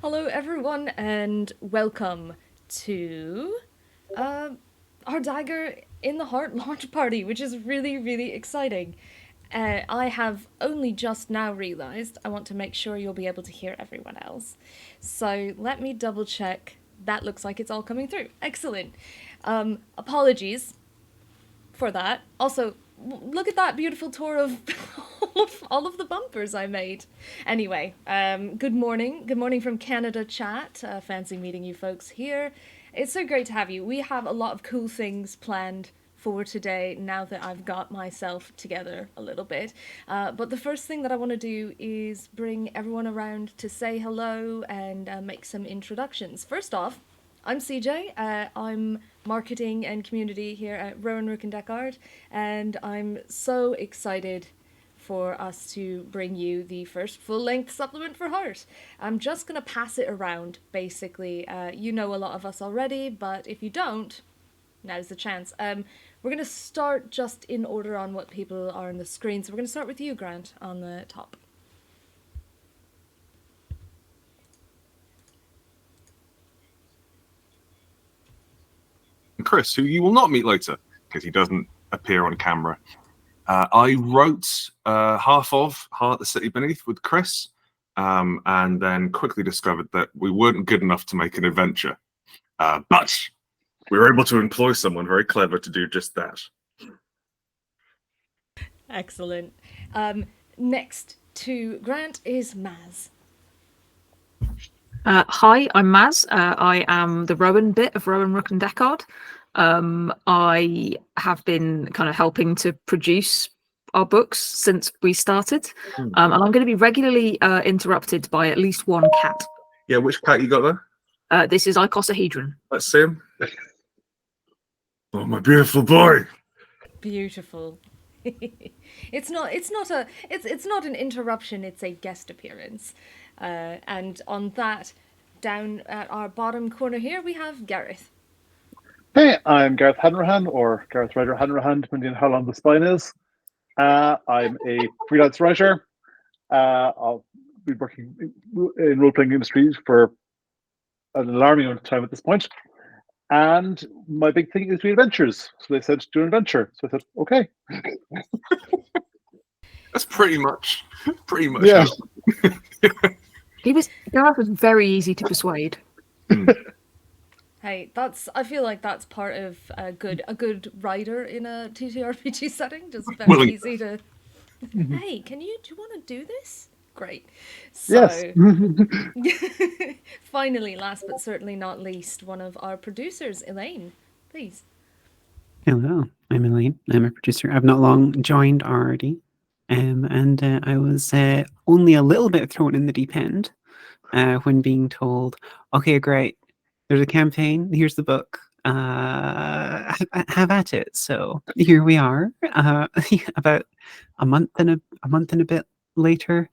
Hello, everyone, and welcome to our Dagger in the Heart launch party, which is really, really exciting. I have only just now realised I want to make sure you'll be able to hear everyone else. So let me double check. That looks like it's all coming through. Excellent. Apologies for that. Also, look at that beautiful tour of all of the bumpers I made. Anyway, good morning. Good morning from Canada chat. Fancy meeting you folks here. It's so great to have you. We have a lot of cool things planned for today now that I've got myself together a little bit. But the first thing that I want to do is bring everyone around to say hello and make some introductions. First off, I'm CJ. I'm marketing and community here at Rowan, Rook and Decard, and I'm so excited for us to bring you the first full-length supplement for Heart. I'm just going to pass it around, basically. You know a lot of us already, but if you don't, now's the chance. We're going to start just in order on what people are on the screen. So we're going to start with you, Grant, on the top. Chris, who you will not meet later because he doesn't appear on camera. I wrote half of Heart the City Beneath with Chris, and then quickly discovered that we weren't good enough to make an adventure. But we were able to employ someone very clever to do just that. Excellent. Next to Grant is Maz. Hi, I'm Maz. I am the Rowan bit of Rowan, Rook and Decard. I have been kind of helping to produce our books since we started, and I'm going to be regularly interrupted by at least one cat. Yeah, which cat you got there? This is icosahedron. Let's see him. Oh, my beautiful boy. Beautiful. It's not an interruption, it's a guest appearance. And on that, down at our bottom corner here, we have Gareth. Hey, I'm Gareth Hanrahan, or Gareth Ryder-Hanrahan, depending on how long the spine is. I'm a freelance writer. I'll be working in role-playing industries for an alarming amount of time at this point. And my big thing is doing adventures. So they said, do an adventure. So I said, okay. That's pretty much. Yeah. Gareth was very easy to persuade. Hey, I feel like that's part of a good writer in a TTRPG setting. Just very easy to. Hey, do you want to do this? Great. So, yes. Finally, last but certainly not least, one of our producers, Elaine, please. Hello, I'm Elaine. I'm a producer. I've not long joined already, and I was only a little bit thrown in the deep end when being told, okay, great, there's a campaign, here's the book, have at it. So here we are, about a month and a bit later,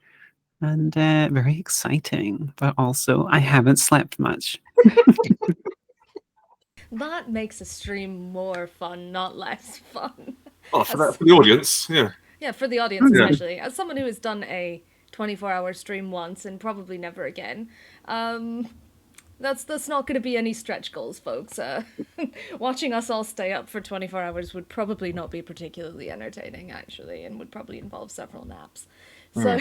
and very exciting, but also I haven't slept much. That makes a stream more fun, not less fun. Oh, for the audience, yeah. Yeah, for the audience especially. As someone who has done a 24-hour stream once and probably never again, that's not going to be any stretch goals, folks. Watching us all stay up for 24 hours would probably not be particularly entertaining, actually, and would probably involve several naps. So,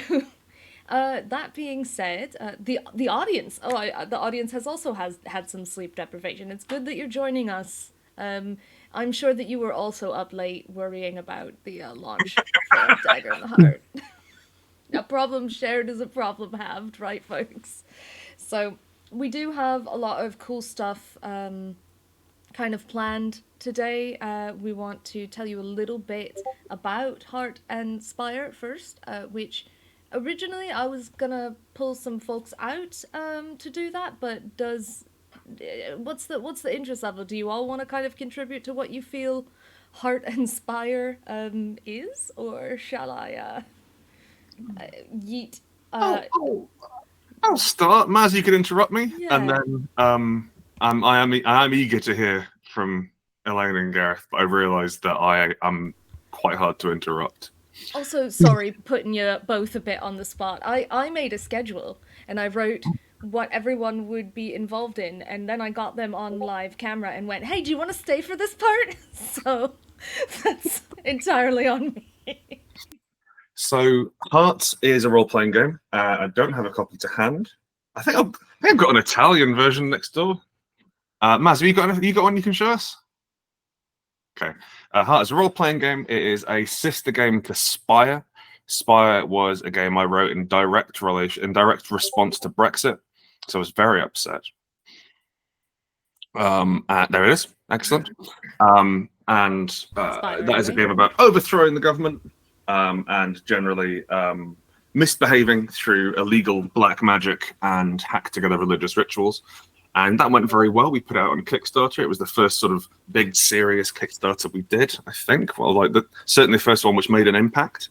that being said, the audience. The audience has also had some sleep deprivation. It's good that you're joining us. I'm sure that you were also up late worrying about the launch for Dagger in the Heart. A problem shared is a problem halved, right, folks? So we do have a lot of cool stuff kind of planned today. We want to tell you a little bit about Heart and Spire first, which originally I was gonna pull some folks out to do that, but what's the interest level? Do you all want to kind of contribute to what you feel Heart and Spire is, or shall I yeet? I'll start. Maz, you could interrupt me, and then I am eager to hear from Elaine and Gareth, but I realised that I am quite hard to interrupt. Also, sorry, putting you both a bit on the spot. I made a schedule, and I wrote what everyone would be involved in, and then I got them on live camera and went, "Hey, do you want to stay for this part?" So that's entirely on me. So Hearts is a role-playing game. I don't have a copy to hand. I think I've got an Italian version next door. Maz, have you got one you can show us? Okay. Heart is a role-playing game. It is a sister game to Spire. Spire was a game I wrote in direct response to Brexit, so I was very upset. There it is. Excellent. That is a game about overthrowing the government and generally misbehaving through illegal black magic and hack together religious rituals. And that went very well. We put it out on Kickstarter. It was the first sort of big, serious Kickstarter we did, I think. Well, certainly the first one which made an impact.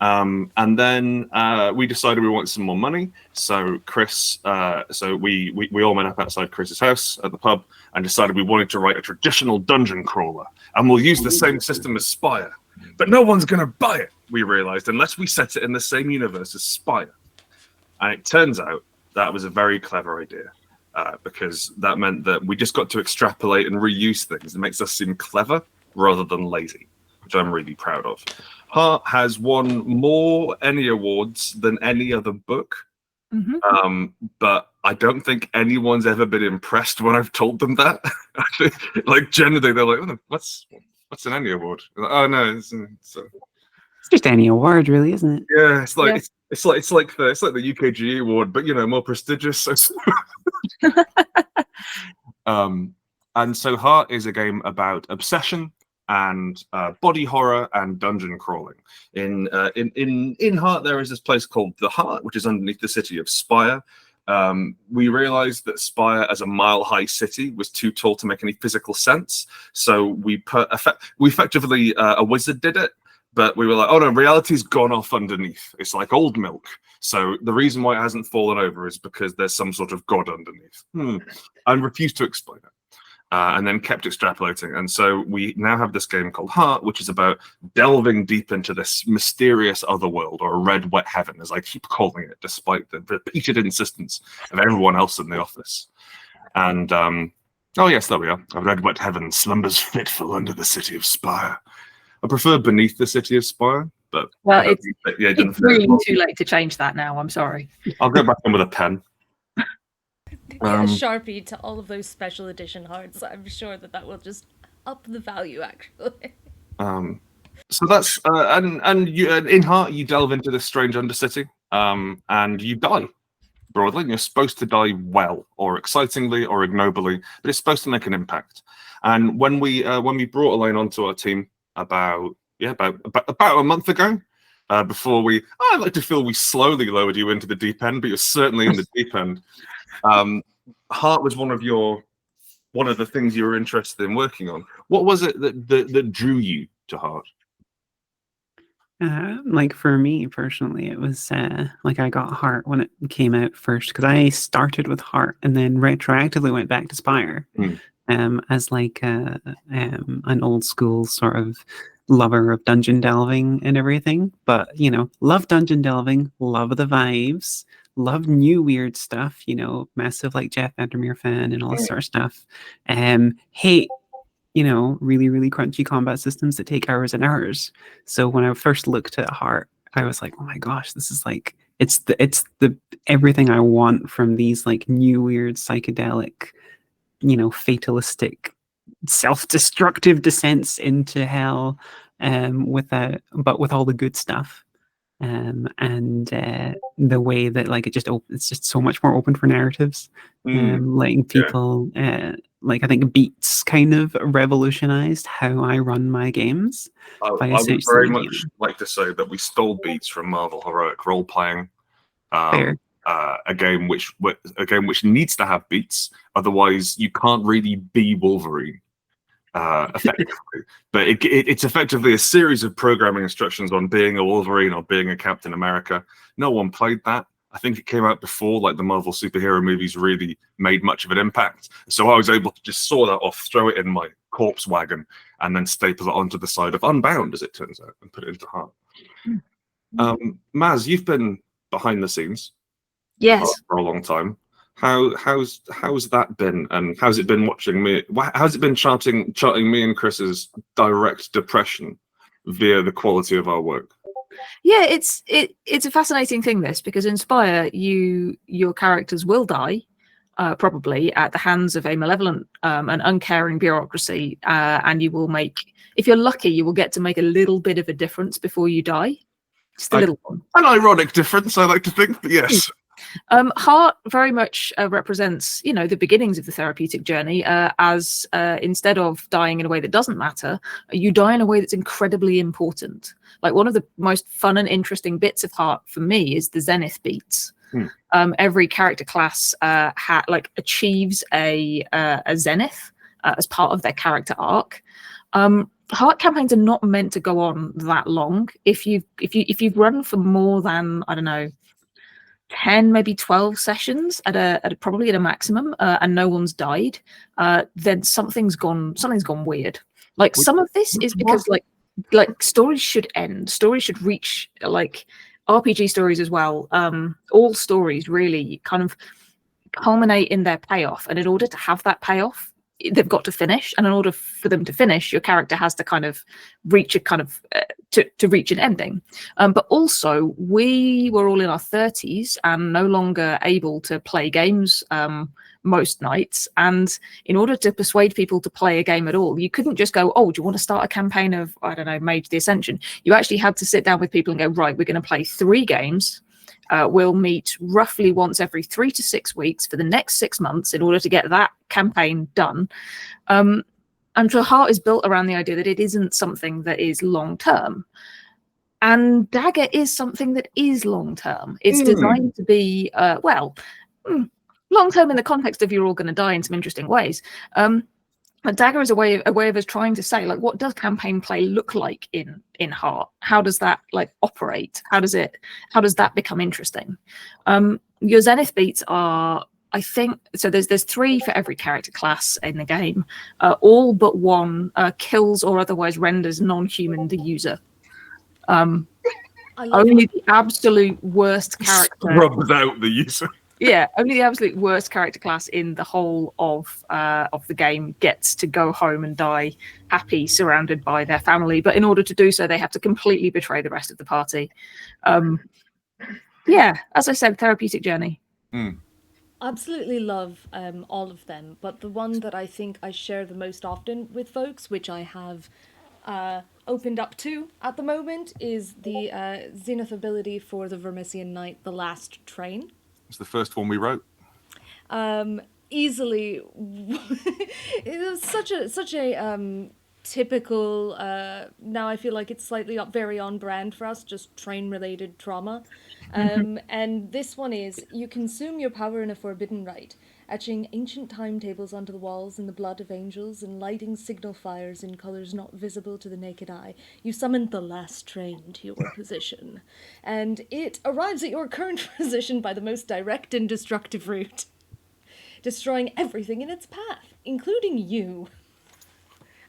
And then we decided we wanted some more money. So Chris, we all met up outside Chris's house at the pub and decided we wanted to write a traditional dungeon crawler. And we'll use the same system as Spire. But no one's going to buy it, we realized, unless we set it in the same universe as Spire. And it turns out that was a very clever idea. Because that meant that we just got to extrapolate and reuse things. It makes us seem clever rather than lazy, which I'm really proud of. Heart has won more Emmy awards than any other book, but I don't think anyone's ever been impressed when I've told them that. Actually, generally, they're like, "What's an Emmy award?" Like, oh no, it's just any award, really, isn't it? Yeah, it's like the UKG award, but more prestigious. And so Heart is a game about obsession and body horror and dungeon crawling. In Heart, there is this place called the Heart, which is underneath the city of Spire. We realized that Spire as a mile-high city was too tall to make any physical sense, so we effectively a wizard did it. But we were like, oh no, reality's gone off underneath. It's like old milk. So the reason why it hasn't fallen over is because there's some sort of god underneath. I refused to explain it. And then kept extrapolating. And so we now have this game called Heart, which is about delving deep into this mysterious other world, or a red wet heaven, as I keep calling it, despite the repeated insistence of everyone else in the office. And, oh yes, there we are. A red wet heaven slumbers fitful under the city of Spire. I prefer beneath the city of Spire, but it's really too late to change that now. I'm sorry. I'll go back in with a pen. Get a Sharpie to all of those special edition hearts. I'm sure that will just up the value, actually. So that's and you, in Heart, you delve into this strange undercity, and you die. Broadly, and you're supposed to die well, or excitingly, or ignobly, but it's supposed to make an impact. And when we brought Elaine onto our team about a month ago, before I like to feel we slowly lowered you into the deep end, but you're certainly in the deep end. Heart was one of the things you were interested in working on. What was it that drew you to Heart? For me personally, it was I got Heart when it came out first, because I started with Heart and then retroactively went back to Spire. As an old school sort of lover of dungeon delving and everything. But love dungeon delving, love the vibes, love new weird stuff, massive Jeff Vandermeer fan and all this sort of stuff. Hate really, really crunchy combat systems that take hours and hours. So when I first looked at Heart, I was like, oh my gosh, this is it's the everything I want from these new weird psychedelic, fatalistic, self-destructive descents into hell, but with all the good stuff, and the way that it's just so much more open for narratives, letting people I think Beats kind of revolutionized how I run my games. I would very much like to say that we stole Beats from Marvel Heroic Role Playing. Fair. A game which needs to have beats, otherwise you can't really be Wolverine effectively. But it's effectively a series of programming instructions on being a Wolverine or being a Captain America. No one played that. I think it came out before the Marvel superhero movies really made much of an impact. So I was able to just saw that off, throw it in my corpse wagon, and then staple it onto the side of Unbound, as it turns out, and put it into Heart. Maz, you've been behind the scenes. Yes. For a long time. How's that been, and how's it been watching me? How's it been charting me and Chris's direct depression via the quality of our work? Yeah, it's a fascinating thing, this, because in Spire, your characters will die, probably at the hands of a malevolent and uncaring bureaucracy, and you will make, if you're lucky, you will get to make a little bit of a difference before you die. Just a little one. An ironic difference, I like to think, but yes. Heart very much represents, the beginnings of the therapeutic journey, as instead of dying in a way that doesn't matter, you die in a way that's incredibly important. Like, one of the most fun and interesting bits of Heart for me is the Zenith beats. Every character class achieves a Zenith as part of their character arc. Heart campaigns are not meant to go on that long. If you've run for more than, I don't know, 10, maybe 12 sessions probably at a maximum, and no one's died, then something's gone weird. Like, some of this is because like stories should end. Stories should reach, like RPG stories as well. All stories really kind of culminate in their payoff, and in order to have that payoff, they've got to finish, and in order for them to finish, your character has to kind of reach to reach an ending. But also, we were all in our 30s and no longer able to play games most nights, and in order to persuade people to play a game at all, you couldn't just go, oh, do you want to start a campaign of, I don't know, Mage the Ascension? You actually had to sit down with people and go, right, we're going to play 3 games. We'll meet roughly once every 3 to 6 weeks for the next 6 months in order to get that campaign done. And so Heart is built around the idea that it isn't something that is long term. And Dagger is something that is long term. It's designed to be, long term in the context of you're all going to die in some interesting ways. But Dagger is a way of us trying to say, like, what does campaign play look like in Heart? How does that operate? How does that become interesting? Your Zenith beats are, I think, so there's 3 for every character class in the game. All but one kills or otherwise renders non-human the user. Only the absolute worst character Rubs out the user. Yeah, only the absolute worst character class in the whole of the game gets to go home and die happy, surrounded by their family. But in order to do so, they have to completely betray the rest of the party. Yeah, as I said, therapeutic journey. Absolutely love all of them, but the one that I think I share the most often with folks, which I have opened up to at the moment, is the Zenith ability for the Vermissian Knight, the Last Train. It's the first one we wrote. Easily, it was such a typical. Now I feel like it's slightly very on brand for us, just train-related trauma. And this one is: you consume your power in a forbidden rite, etching ancient timetables onto the walls in the blood of angels and lighting signal fires in colours not visible to the naked eye. You summon the last train to your position, and it arrives at your current position by the most direct and destructive route, destroying everything in its path, including you.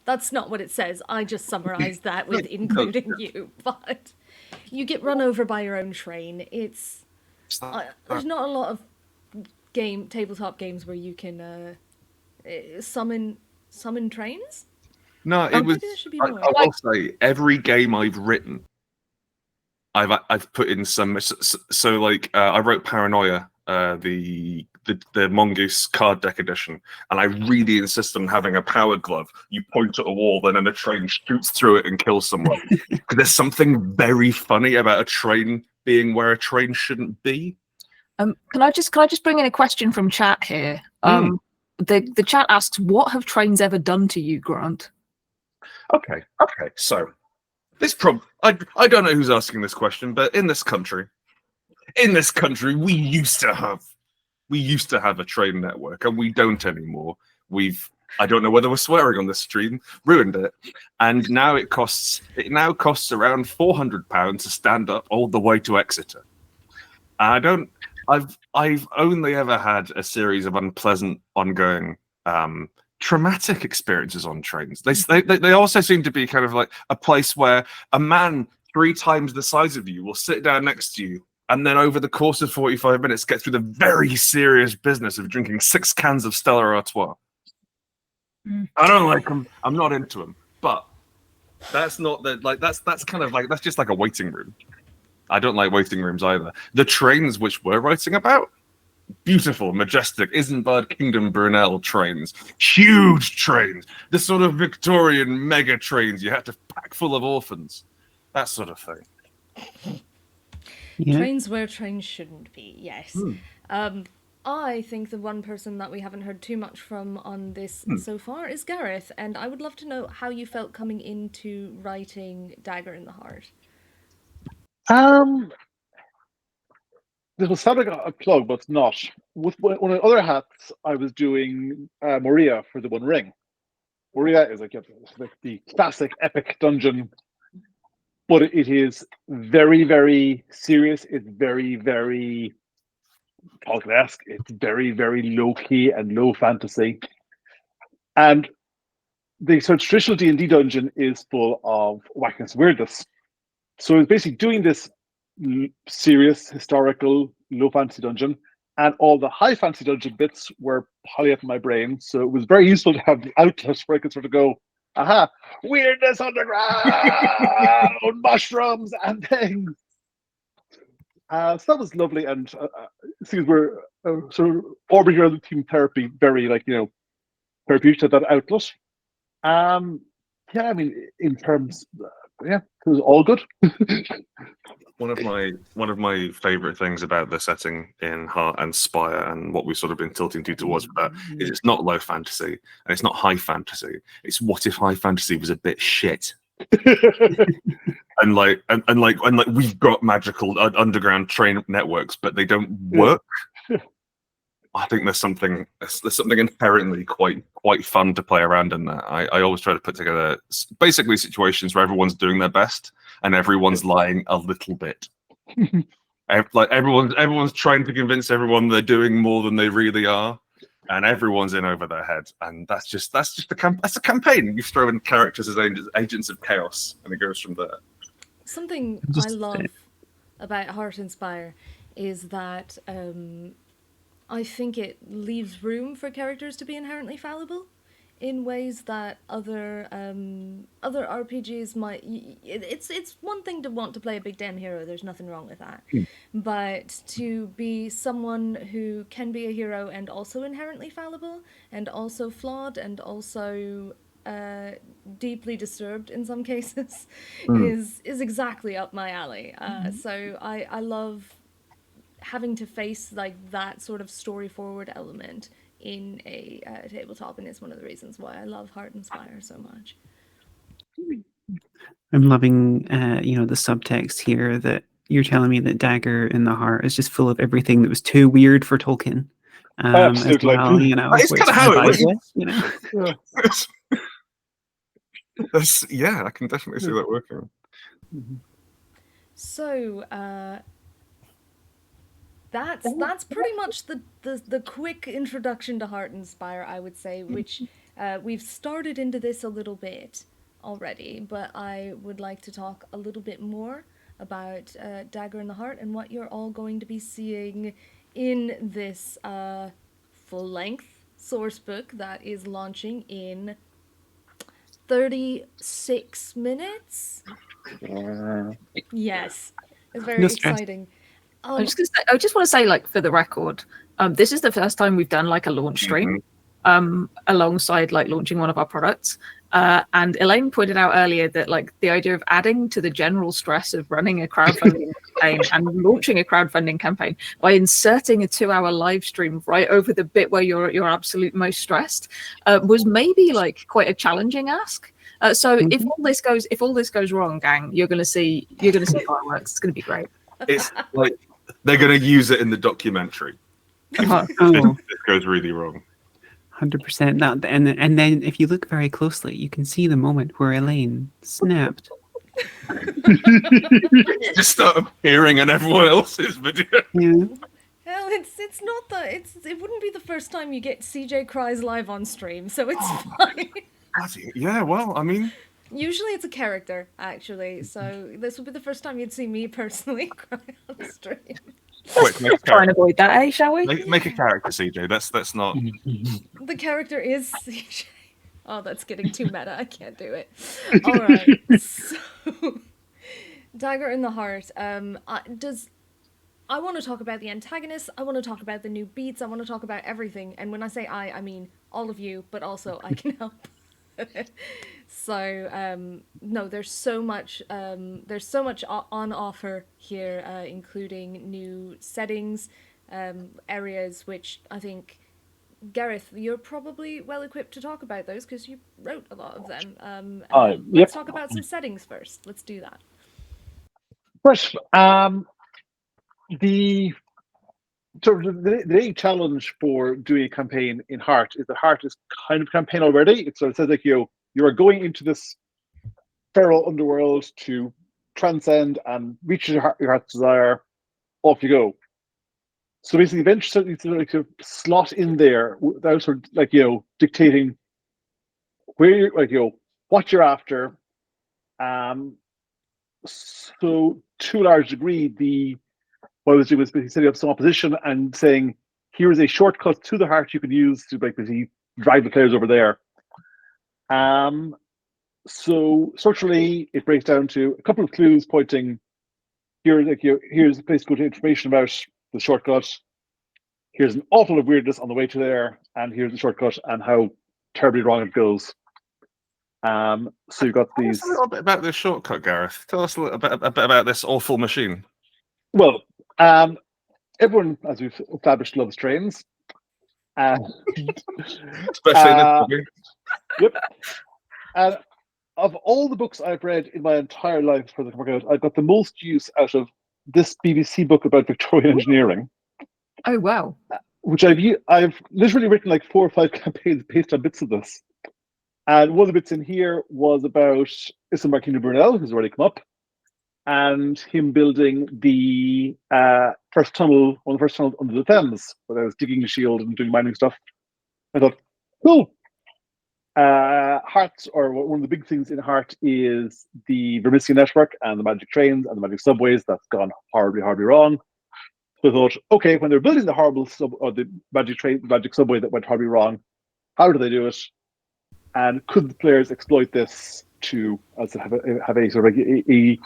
That's not what it says. I just summarised that with including you, but you get run over by your own train. There's not a lot of tabletop games where you can summon trains. No, it was. I will say, every game I've written, I've put in some. So like, I wrote Paranoia, the Mongoose card deck edition, and I really insist on having a power glove. You point at a wall, then a train shoots through it and kills someone. There's something very funny about a train being where a train shouldn't be. Can I just bring in a question from chat here? The chat asks, what have trains ever done to you, Grant? Okay. So this I don't know who's asking this question, but in this country, we used to have a train network, and we don't anymore. I don't know whether we're swearing on this stream, ruined it, and now it costs around £400 to stand up all the way to Exeter. I've only ever had a series of unpleasant, ongoing, traumatic experiences on trains. They also seem to be kind of like a place where a man 3 times the size of you will sit down next to you and then over the course of 45 minutes get through the very serious business of drinking 6 cans of Stella Artois. I don't like them. I'm not into them. But that's not that. Like that's kind of like that's just like a waiting room. I don't like waiting rooms either. The trains which we're writing about, beautiful, majestic, Isambard Kingdom Brunel trains, huge trains, the sort of Victorian mega trains you had to pack full of orphans, that sort of thing. Yeah. Trains where trains shouldn't be, yes. I think the one person that we haven't heard too much from on this so far is Gareth, and I would love to know how you felt coming into writing Dagger in the Heart. This was sounding like a plug, but it's not. With one of the other hats, I was doing Moria for the One Ring. Moria is like the classic epic dungeon, but it is very, very serious. It's very, very Tolkien-esque. It's very, very low-key and low fantasy. And the sort of traditional D&D dungeon is full of wackness weirdness. So it's basically doing this serious, historical, low fantasy dungeon, and all the high fantasy dungeon bits were piling up in my brain. So it was very useful to have the outlet where I could sort of go, aha, weirdness underground, mushrooms and things. So that was lovely, and since we're sort of orbiting around the team therapy, very therapeutic to that outlet. Yeah, I mean, in terms, it was all good. One of my favorite things about the setting in Heart and Spire, and what we've sort of been tilting towards with that, is it's not low fantasy and it's not high fantasy. It's what if high fantasy was a bit shit. and we've got magical underground train networks, but they don't work. I think there's something inherently quite fun to play around in that. I always try to put together basically situations where everyone's doing their best and everyone's lying a little bit. Like everyone's trying to convince everyone they're doing more than they really are, and everyone's in over their head. And that's a campaign. You throw in characters as agents of chaos, and it goes from there. Something I love about Heart and Spire is that I think it leaves room for characters to be inherently fallible in ways that other RPGs might. It's one thing to want to play a big damn hero. There's nothing wrong with that. But to be someone who can be a hero and also inherently fallible and also flawed and also deeply disturbed in some cases is exactly up my alley. So I love having to face like that sort of story forward element in a tabletop, and it's one of the reasons why I love Heart and Spire so much. I'm loving the subtext here that you're telling me that Dagger in the Heart is just full of everything that was too weird for Tolkien. Absolutely. As well, It's kind of how it was. Yeah, I can definitely see that working. So that's pretty much the quick introduction to Heart and Spire, I would say, which we've started into this a little bit already, but I would like to talk a little bit more about Dagger in the Heart and what you're all going to be seeing in this full-length source book that is launching in 36 minutes. Yes, it's very exciting. I just want to say, like, for the record, this is the first time we've done like a launch stream alongside like launching one of our products. And Elaine pointed out earlier that like the idea of adding to the general stress of running a crowdfunding campaign and launching a crowdfunding campaign by inserting a 2-hour live stream right over the bit where you're absolute most stressed was maybe like quite a challenging ask. So if all this goes wrong, gang, you're gonna see fireworks. It's gonna be great. It's like they're going to use it in the documentary. It goes really wrong. 100%. That and then if you look very closely, you can see the moment where Elaine snapped. Just start appearing on everyone else's video. Yeah. Well, it's not it wouldn't be the first time you get CJ cries live on stream, so it's fine. Yeah, well, I mean, Usually it's a character, actually. So this will be the first time you'd see me personally cry on stream. Quick, make a Try and character. avoid that, eh? Shall we? Make a character, CJ. That's not. The character is CJ. Oh, that's getting too meta. I can't do it. All right. So, Dagger in the Heart. I want to talk about the antagonists. I want to talk about the new beats. I want to talk about everything. And when I say I mean all of you, but also I can help. So no, there's so much on offer here, including new settings, areas which I think, Gareth, you're probably well equipped to talk about those because you wrote a lot of them. Yep. Let's talk about some settings first. Let's do that. First, the challenge for doing a campaign in Heart is that Heart is kind of a campaign already. So it says like you are going into this feral underworld to transcend and reach your heart's desire. Off you go. So basically, eventually, needs to slot in there without sort of like dictating where you're what you're after. So to a large degree, what I was doing was basically setting up some opposition and saying, here is a shortcut to the heart you can use to basically drive the players over there. So structurally, it breaks down to a couple of clues pointing, here's a place to go to information about the shortcut. Here's an awful lot of weirdness on the way to there, and here's the shortcut and how terribly wrong it goes. So you've got these. Tell us a little bit about this shortcut, Gareth. Tell us a bit about this awful machine. Well, everyone, as we've established, loves trains. Especially in this movie. Yep. And of all the books I've read in my entire life for the workout, I've got the most use out of this BBC book about Victorian engineering. Oh wow! Which I've literally written like 4 or 5 campaigns based on bits of this. And one of the bits in here was about Isambard King Brunel, who's already come up, and him building the first tunnel, one of the first tunnels under the Thames, where I was digging the shield and doing mining stuff. I thought, cool. Heart, or one of the big things in Heart, is the Vermissian network and the magic trains and the magic subways. That's gone horribly, horribly wrong. So I thought, okay, when they're building the horrible the magic train, the magic subway that went horribly wrong, how do they do it? And could the players exploit this to have a sort of a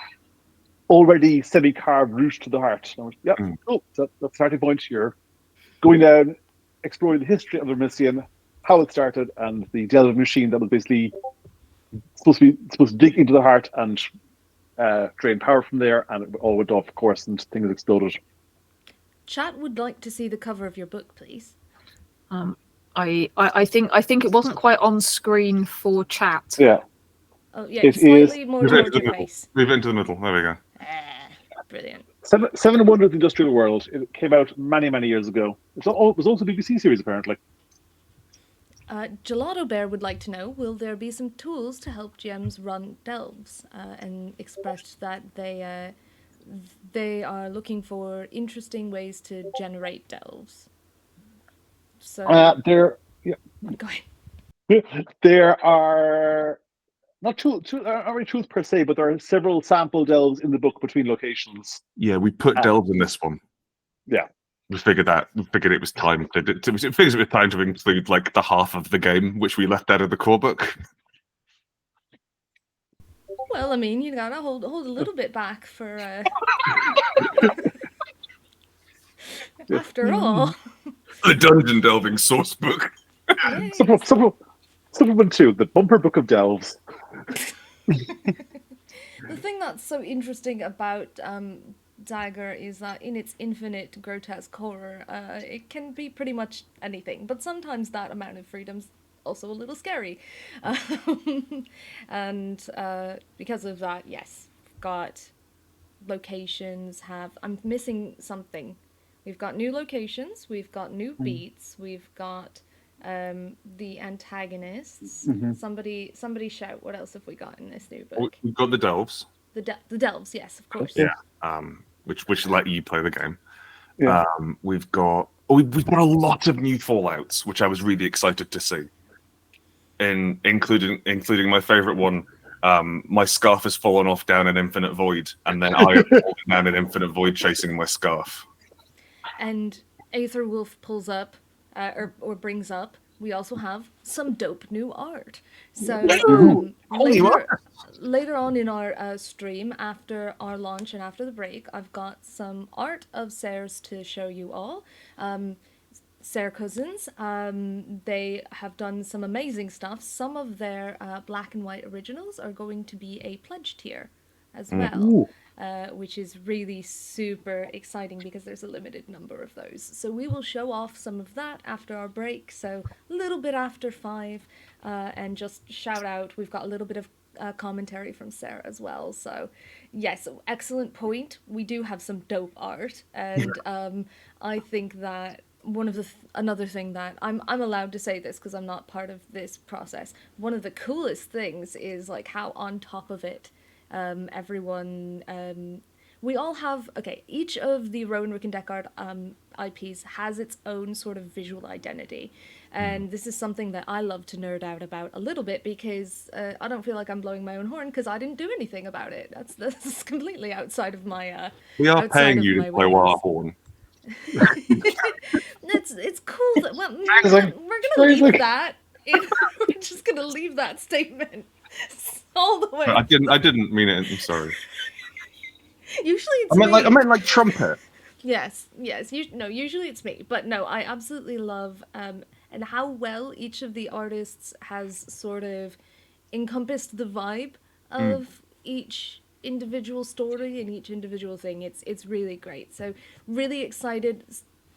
already semi-carved route to the heart? And I went, yep, cool. So that's the starting point. You're going down, exploring the history of the Vermissian, how it started, and the delving machine that was basically supposed to dig into the heart and drain power from there, and it all went off course and things exploded. Chat would like to see the cover of your book, please. I think it wasn't quite on screen for chat. Yeah. Oh yeah, slightly more towards your face. Move into the middle. There we go. Brilliant. Seven Wonders of the Industrial World. It came out many, many years ago. It was also a BBC series, apparently. Gelato Bear would like to know, will there be some tools to help GMs run delves? And expressed that they are looking for interesting ways to generate delves. So Go ahead. There are not really tools per se, but there are several sample delves in the book between locations. Yeah, we put delves in this one. Yeah. We figured it was time to it was time to include like the half of the game which we left out of the core book. Well, I mean, you gotta hold a little bit back for after all. The dungeon delving source book. Yes. Supplement 2, the bumper book of delves. The thing that's so interesting about Dagger is that in its infinite grotesque horror, it can be pretty much anything, but sometimes that amount of freedom's also a little scary. And because of that, yes, we've got locations, I'm missing something. We've got new locations, we've got new beats, we've got the antagonists. Mm-hmm. Somebody shout, what else have we got in this new book? We've got the delves. The delves, yes, of course. Yeah. Which let you play the game. Yeah. We've got a lot of new fallouts, which I was really excited to see. Including my favorite one, my scarf has fallen off down an infinite void, and then I have fallen down an infinite void chasing my scarf. And Aether Wolf pulls up, or brings up, we also have some dope new art. So later on in our stream, after our launch and after the break, I've got some art of Sar's to show you all. Sar Cousins, they have done some amazing stuff. Some of their black and white originals are going to be a pledge tier as well. Which is really super exciting because there's a limited number of those. So we will show off some of that after our break, so a little bit after 5, and just shout out, we've got a little bit of commentary from Sarah as well. So yes, excellent point. We do have some dope art, and I think that one of the another thing that I'm allowed to say this because I'm not part of this process. One of the coolest things is like how on top of it everyone we all have each of the Rowan, Rook and Decard IPs has its own sort of visual identity, and this is something that I love to nerd out about a little bit because I don't feel like I'm blowing my own horn because I didn't do anything about it. That's completely outside of my we are paying you to blow our horn. It's cool that we're gonna leave that we're just gonna leave that statement all the way. I didn't mean it. I'm sorry. Usually it's I meant like trumpet. Yes. Usually it's me, but no, I absolutely love and how well each of the artists has sort of encompassed the vibe of each individual story and each individual thing. It's really great. So really excited.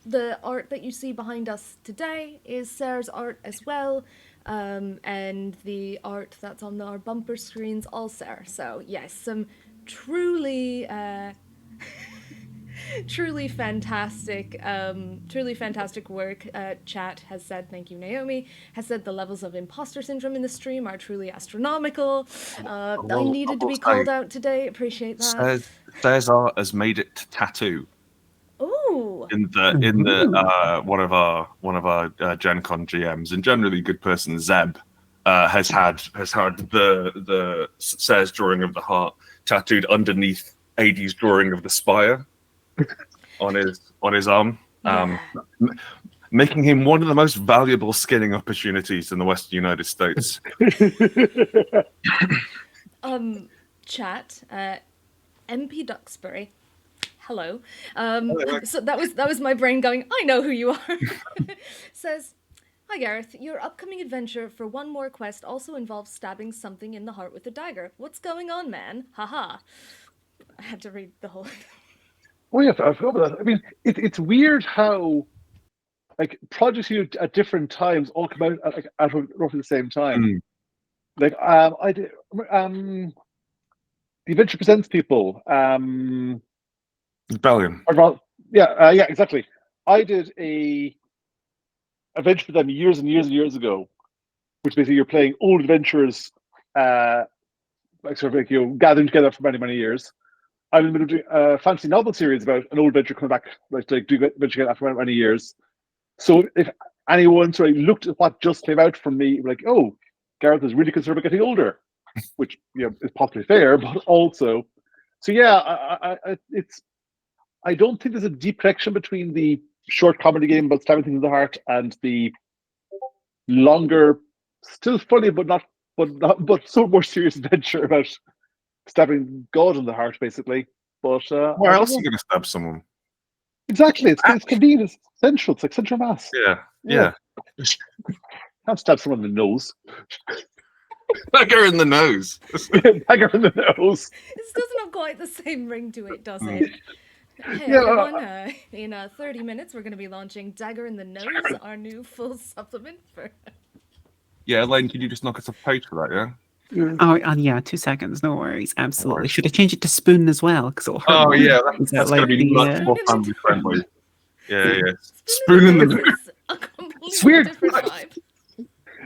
The art that you see behind us today is Sarah's art as well. And the art that's on our bumper screens, all Sarah. So yes, some truly fantastic work. Chat has said, thank you Naomi, has said the levels of imposter syndrome in the stream are truly astronomical. I needed to be called out today, appreciate that. Sarah's art has made it to tattoo. Ooh. In the one of our Gen Con GMs and generally good person Zeb has had the Sarah's drawing of the heart tattooed underneath AD's drawing of the Spire on his arm, making him one of the most valuable skinning opportunities in the Western United States. Chat, MP Duxbury. Hello. So that was my brain going, I know who you are. Says, hi Gareth, your upcoming adventure for one more quest also involves stabbing something in the heart with a dagger. What's going on, man? Haha. I had to read the whole thing. Oh yeah, I forgot about that. I mean, it's weird how like projects you at different times all come out at roughly the same time. Like I did the Adventure Presents people. Rebellion. Yeah, exactly. I did a adventure for them years and years and years ago, which basically you're playing old adventurers, like sort of like gathering together for many, many years. I'm in the middle of doing a fantasy novel series about an old adventure coming back, like doing adventure again after many, many years. So if anyone sort of looked at what just came out from me, like, oh, Gareth is really concerned about getting older, which is possibly fair, but also, so yeah, I don't think there's a deep connection between the short comedy game about stabbing things in the heart and the longer, still funny but so more serious adventure about stabbing God in the heart, basically. But where else are you going to stab someone? Exactly, it's convenient, it's central. It's like central mass. Yeah. Can't stab someone in the nose. Dagger in the nose. Dagger in the nose. This doesn't have quite the same ring to it, does it? Hey everyone, in 30 minutes we're going to be launching Dagger in the Nose, our new full supplement for... Yeah, Elaine, can you just knock us off page for that, yeah? Oh, yeah, 2 seconds, no worries, absolutely. Should I change it to spoon as well? Because it'll hurt. Oh, yeah, that's like going to be much more family friendly. Yeah. Spoon in the nose. A completely weird. Different vibe.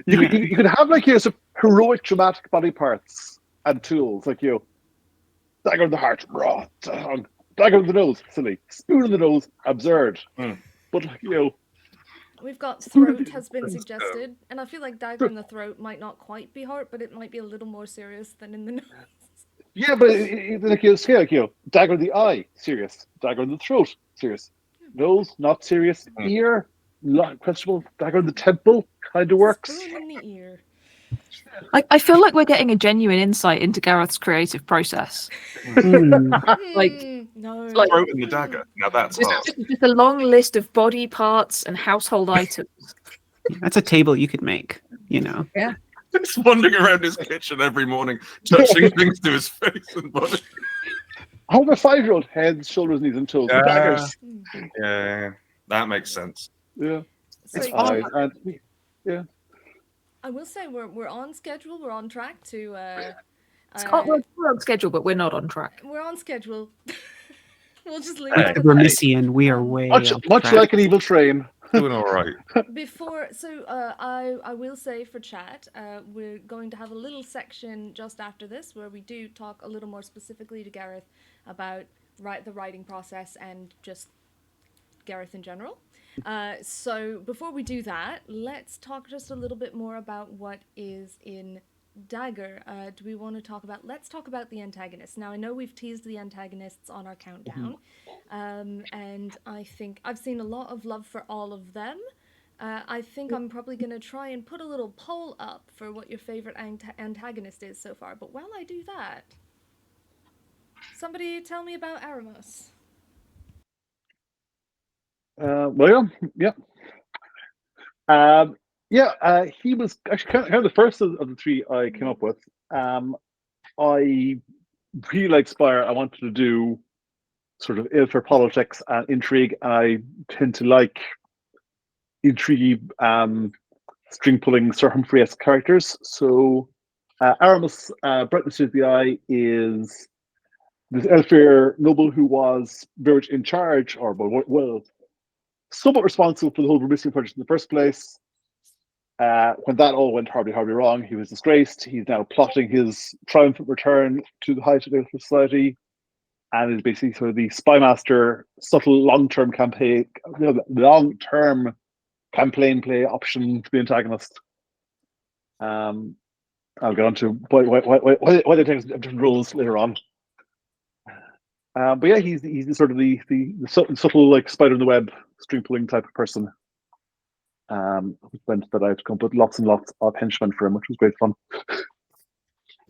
You could have like some heroic dramatic body parts and tools, like dagger in the heart, raw tongue. Dagger in the nose, silly. Spoon in the nose, absurd. But We've got throat has been suggested, and I feel like dagger in the throat might not quite be heart, but it might be a little more serious than in the nose. Yeah, but dagger in the eye, serious. Dagger in the throat, serious. Nose, not serious. Ear, questionable. Dagger in the temple, kind of works. Spoon in the ear. I feel like we're getting a genuine insight into Gareth's creative process. No. Throat in the dagger. Now that's hard. Just a long list of body parts and household items. That's a table you could make, you know. Yeah. Just wandering around his kitchen every morning, touching things to his face and body. I have a 5-year-old: heads, shoulders, knees, and toes. Daggers. Yeah, that makes sense. Yeah. So, Eyes and yeah. I will say we're on schedule. We're on track to. We're on schedule, but we're not on track. We're on schedule. We'll just leave it at We're that. Messian. We are way Much off track. like an evil train. Doing all right. I will say for chat, we're going to have a little section just after this where we do talk a little more specifically to Gareth about the writing process and just Gareth in general. So before we do that, let's talk just a little bit more about what is in Dagger. Do we want to talk about? Let's talk about the antagonists. Now I know we've teased the antagonists on our countdown, and I think I've seen a lot of love for all of them. I think I'm probably going to try and put a little poll up for what your favorite antagonist is so far. But while I do that, somebody tell me about Aramos. He was actually kind of the first of the three I came up with. I really like Spire. I wanted to do sort of ill for politics and intrigue, and I tend to like intrigue, string pulling Sir Humphrey-esque characters. So Aramis, Brightness of the Eye, is this Elfir noble who was very much in charge, or somewhat responsible for the whole Vermisian project in the first place. When that all went horribly wrong, he was disgraced. He's now plotting his triumphant return to the height of the society, and is basically sort of the spy master, subtle long-term campaign play option to the antagonist. I'll get on to why they take different roles later on. But yeah, he's sort of the subtle like spider in the web, string pulling type of person. Which meant that I had to come up with lots and lots of henchmen for him, which was great fun.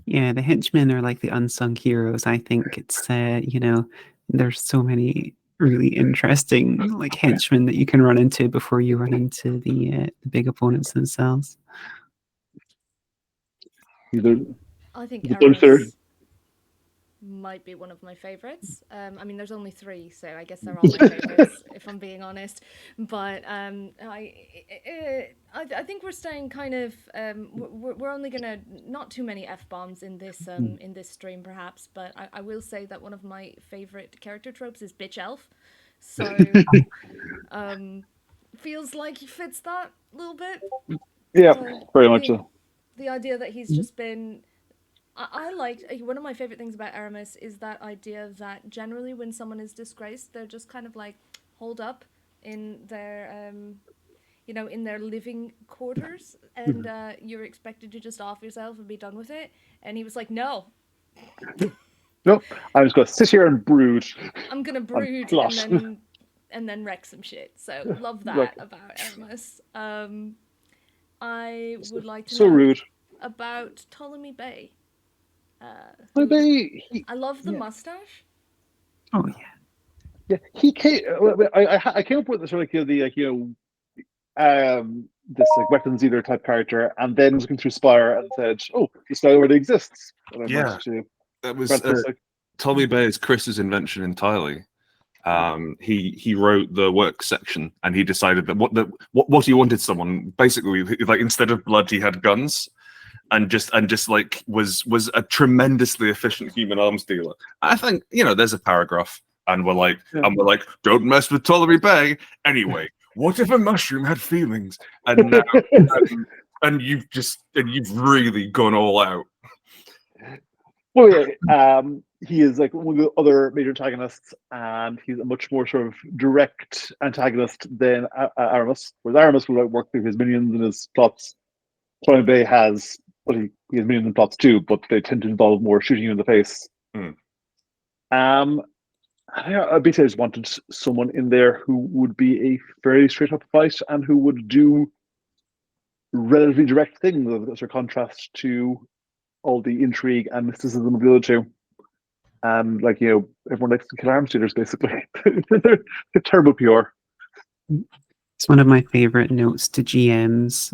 Yeah, the henchmen are like the unsung heroes. I think it's there's so many really interesting like henchmen that you can run into before you run into the big opponents themselves. I think Aramis might be one of my favorites. I mean, there's only 3, so I guess they're all my favorites, if I'm being honest. But I think we're staying kind of. We're only gonna not too many F-bombs in this stream, perhaps. But I will say that one of my favorite character tropes is bitch elf. So feels like he fits that a little bit. Yeah, very much so. The idea that he's just been. I liked one of my favorite things about Aramis is that idea that generally when someone is disgraced, they're just kind of like holed up in their in their living quarters, and you're expected to just off yourself and be done with it. And he was like, no, I'm just gonna sit here and brood. I'm gonna brood and then wreck some shit. So love that about Aramis. I would like to know about Ptolemy Bay. I love the mustache. Oh yeah. He came. I came up with this sort of this like weapons eater type character, and then was looking through Spire and said, "Oh, this guy already exists." That was Ptolemy Bay is Chris's invention entirely. He wrote the work section, and he decided that what he wanted someone basically like instead of blood, he had guns. And just like was a tremendously efficient human arms dealer. I think there's a paragraph, and we're like, don't mess with Ptolemy Bay. Anyway, what if a mushroom had feelings? And now, and you've really gone all out. Well, he is like one of the other major antagonists, and he's a much more sort of direct antagonist than Aramis. Whereas Aramis will work through his minions and his plots. Tony Bay has, well, he has minions and plots too, but they tend to involve more shooting you in the face. I basically just wanted someone in there who would be a very straight up fight and who would do relatively direct things as a contrast to all the intrigue and mysticism of the other two. And like, you know, everyone likes to kill arms dealers basically. they're terrible pure. It's one of my favorite notes to GMs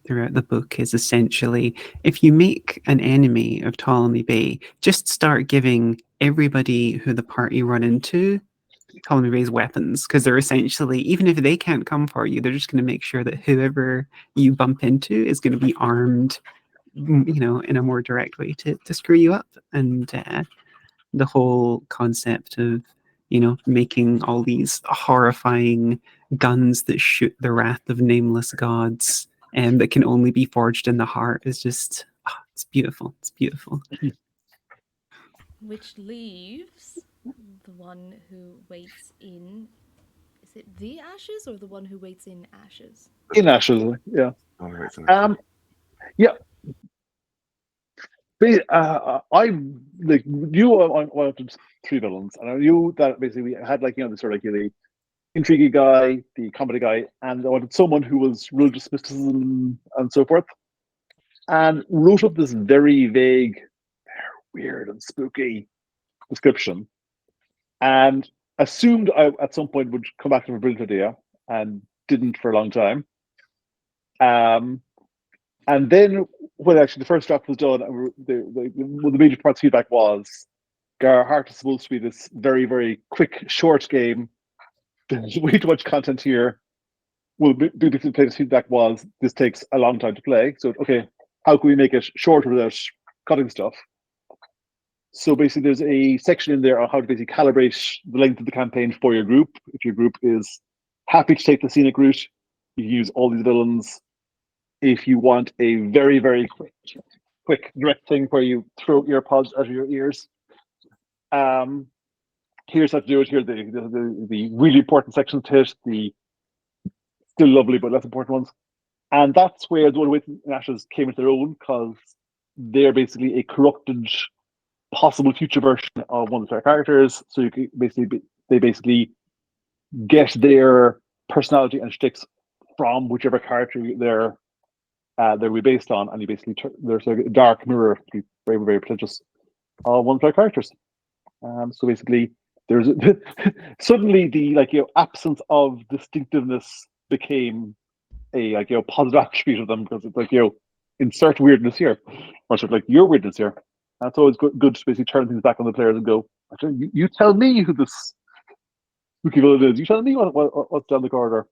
throughout the book is essentially, if you make an enemy of Ptolemy Bay, just start giving everybody who the party run into Ptolemy Bay's weapons, because they're essentially, even if they can't come for you, they're just going to make sure that whoever you bump into is going to be armed, you know, in a more direct way to screw you up. And the whole concept of, you know, making all these horrifying guns that shoot the wrath of nameless gods and that can only be forged in the heart is just, it's beautiful. It's beautiful. Which leaves the one who waits in, is it the ashes or the one who waits in ashes? In ashes, yeah. Yeah. I like knew I wanted 3 villains, and I knew that basically I had, like, you know, the sort of like the intriguing guy, the comedy guy, and I wanted someone who was religious mysticism and so forth, and wrote up this very vague, weird and spooky description, and assumed I at some point would come back to a brilliant idea, and didn't for a long time. And then when actually the first draft was done, the major parts feedback was, Heart is supposed to be this very, very quick, short game. There's way too much content here. Well, the player's feedback was, this takes a long time to play. So, okay, how can we make it shorter without cutting stuff? So basically, there's a section in there on how to basically calibrate the length of the campaign for your group. If your group is happy to take the scenic route, you use all these villains. If you want a very, very quick direct thing where you throw earpods out of your ears, here's how to do it. Here, the really important sections to hit, the still lovely but less important ones. And that's where the one with Ashes came into their own, because they're basically a corrupted possible future version of one of their characters. So you can they basically get their personality and shticks from whichever character they're based on, and you basically there's a dark mirror, very, very pretentious, one of their characters. So basically, there's suddenly the, like, you know, absence of distinctiveness became a, like, you know, positive attribute of them, because it's like, you know, insert weirdness here, or sort of like your weirdness here. And it's always good to basically turn things back on the players and go, you tell me who this spooky villain is. You tell me what's down the corridor.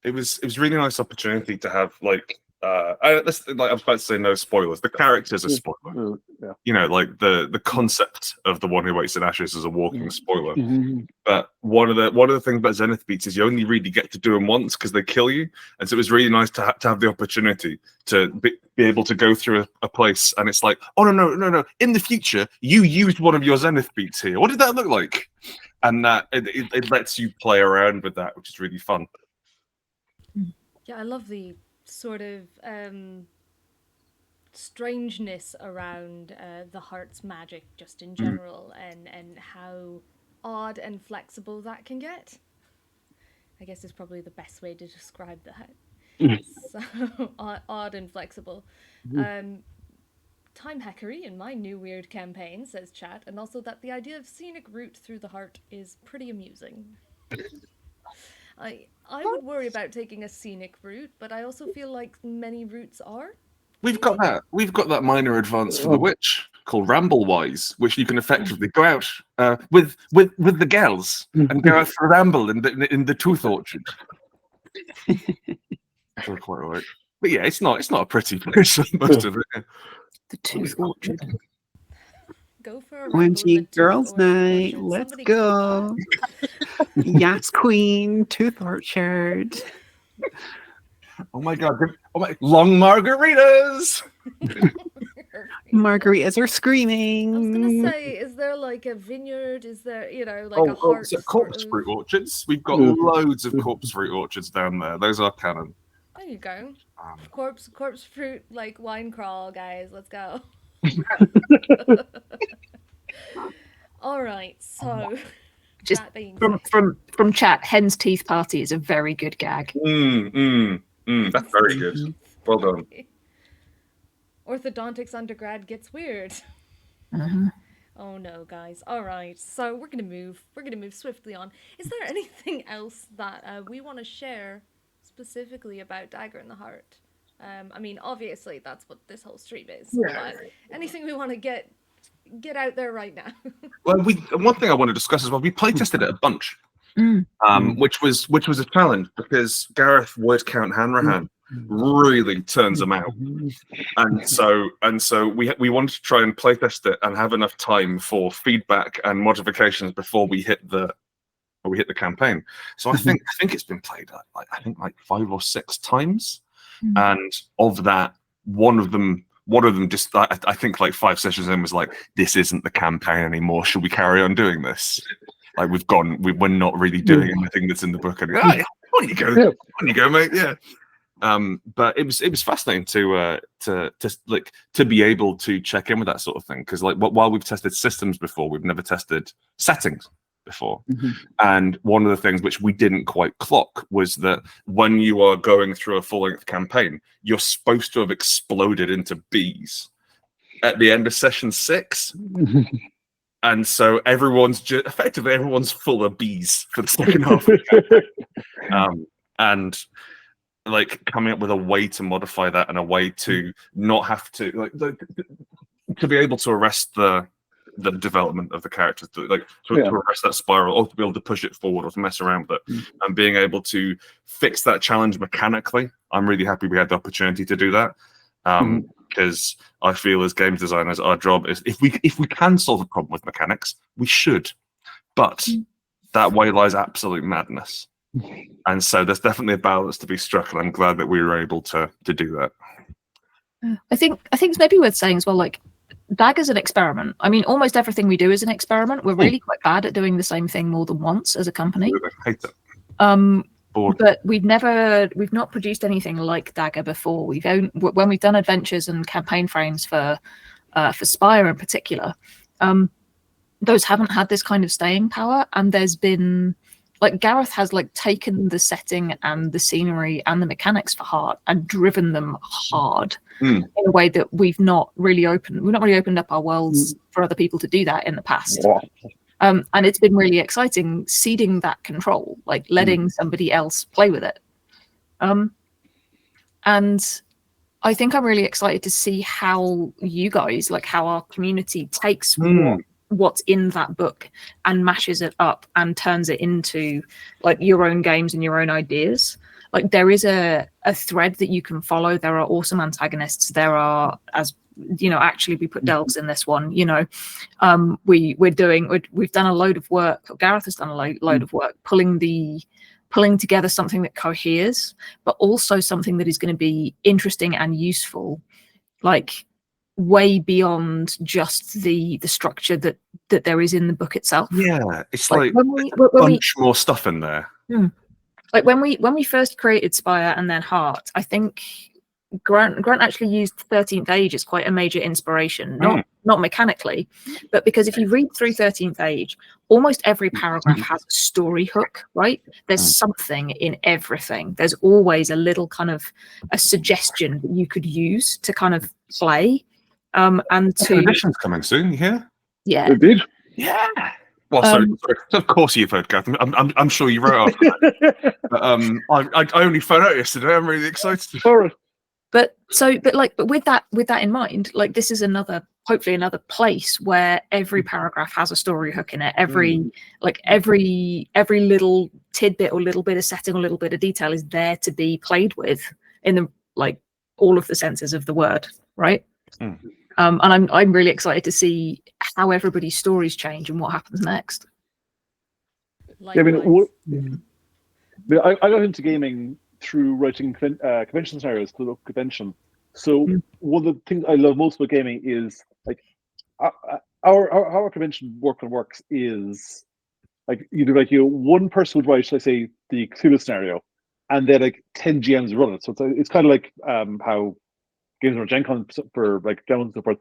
It was really nice opportunity to have, like, I was about to say no spoilers. The characters are spoiler. Yeah. You know, like the concept of the one who waits in ashes is a walking spoiler. Mm-hmm. But one of the things about Zenith beats is you only really get to do them once because they kill you, and so it was really nice to have the opportunity to be able to go through a place, and it's like, oh no, in the future you used one of your Zenith beats here. What did that look like? And that it lets you play around with that, which is really fun. Yeah, I love the sort of strangeness around the heart's magic just in general, and how odd and flexible that can get. I guess is probably the best way to describe that. So odd and flexible. Time hackery in my new weird campaign, says chat, and also that the idea of scenic route through the heart is pretty amusing. I would worry about taking a scenic route, but I also feel like many routes are. We've got that minor advance for the witch called Ramblewise, which you can effectively go out with the girls and go out for a ramble in the tooth orchard. Quite right. But yeah, it's not a pretty place, most of it. The tooth orchard. Go for a ramble in the 20 tooth girls orchard. night. Let's Somebody go. Yes, Queen. Tooth orchard. Oh my god! Long margaritas. Margaritas are I was screaming. gonna say, is there like a vineyard? Is there, like a Oh, heart so sort corpse of? fruit orchards. We've got Yeah. loads of corpse fruit orchards down there. Those are canon. There you go. Um, Corpse fruit like wine crawl, guys. Let's go. All right, so Just that being from said, from chat, hen's teeth party is a very good gag. that's very good. Well done. Orthodontics undergrad gets weird. Mhm. Oh no, guys. All right, so we're gonna move. We're gonna move swiftly on. Is there anything else that we want to share specifically about Dagger in the Heart? I mean, obviously that's what this whole stream is. Yeah. But anything we want to get out there right now? Well, one thing I want to discuss as well. We playtested it a bunch, Mm. which was a challenge because Gareth Ryder-Hanrahan really turns them out, and so we wanted to try and playtest it and have enough time for feedback and modifications before we hit the campaign. So I think it's been played like 5 or 6 times, and of that, one of them just I think like 5 sessions in was like, this isn't the campaign anymore. Should we carry on doing this? Like we're not really doing anything that's in the book. And on you go, mate. Yeah. But it was fascinating to be able to check in with that sort of thing, because like while we've tested systems before, we've never tested settings before. And one of the things which we didn't quite clock was that when you are going through a full-length campaign, you're supposed to have exploded into bees at the end of session 6. And so everyone's full of bees for the second half of the campaign. And like coming up with a way to modify that and a way to not have to to be able to arrest the development of the characters, to arrest that spiral, or to be able to push it forward or to mess around with it, and being able to fix that challenge mechanically. I'm really happy we had the opportunity to do that, because I feel as games designers, our job is, if we can solve a problem with mechanics, we should, but that way lies absolute madness. And so there's definitely a balance to be struck, and I'm glad that we were able to do that. I think it's maybe worth saying as well, like, Dagger's an experiment. I mean, almost everything we do is an experiment. We're really quite bad at doing the same thing more than once as a company. I hate it. But we've not produced anything like Dagger before. When we've done adventures and campaign frames for Spire in particular, those haven't had this kind of staying power, and there's been, like, Gareth has like taken the setting and the scenery and the mechanics for heart and driven them hard in a way that we've not really opened up our worlds for other people to do that in the past. And it's been really exciting ceding that control, like letting somebody else play with it. And I think I'm really excited to see how you guys, like how our community takes what's in that book and mashes it up and turns it into like your own games and your own ideas. Like, there is a thread that you can follow. There are awesome antagonists. There are, as you know, actually we put delves in this one, you know. We've done a load of work, Gareth has done a load of work pulling together something that coheres, but also something that is going to be interesting and useful, like way beyond just the structure that there is in the book itself. Yeah, it's like when bunch more stuff in there. Like when we first created Spire and then Heart, I think Grant actually used 13th Age as quite a major inspiration, not mechanically, but because if you read through 13th Age, almost every paragraph has a story hook, right? There's something in everything. There's always a little kind of a suggestion that you could use to kind of play. And to edition's coming soon, you hear? Yeah. Indeed. Yeah. Well, sorry. Of course you've heard, Gareth. I'm sure you wrote after that. But I only found out yesterday. I'm really excited. Sorry. But with that in mind, like, this is hopefully another place where every paragraph has a story hook in it. Every little tidbit or little bit of setting or little bit of detail is there to be played with in the, like, all of the senses of the word, right? And I'm really excited to see how everybody's stories change and what happens next. Yeah, I got into gaming through writing convention scenarios for the local convention. So one of the things I love most about gaming is like our convention works is like one person would write, let's say, the Cthulhu scenario, and then like 10 GMs run it. So it's kind of like how games are Gen Con for like demos and so forth.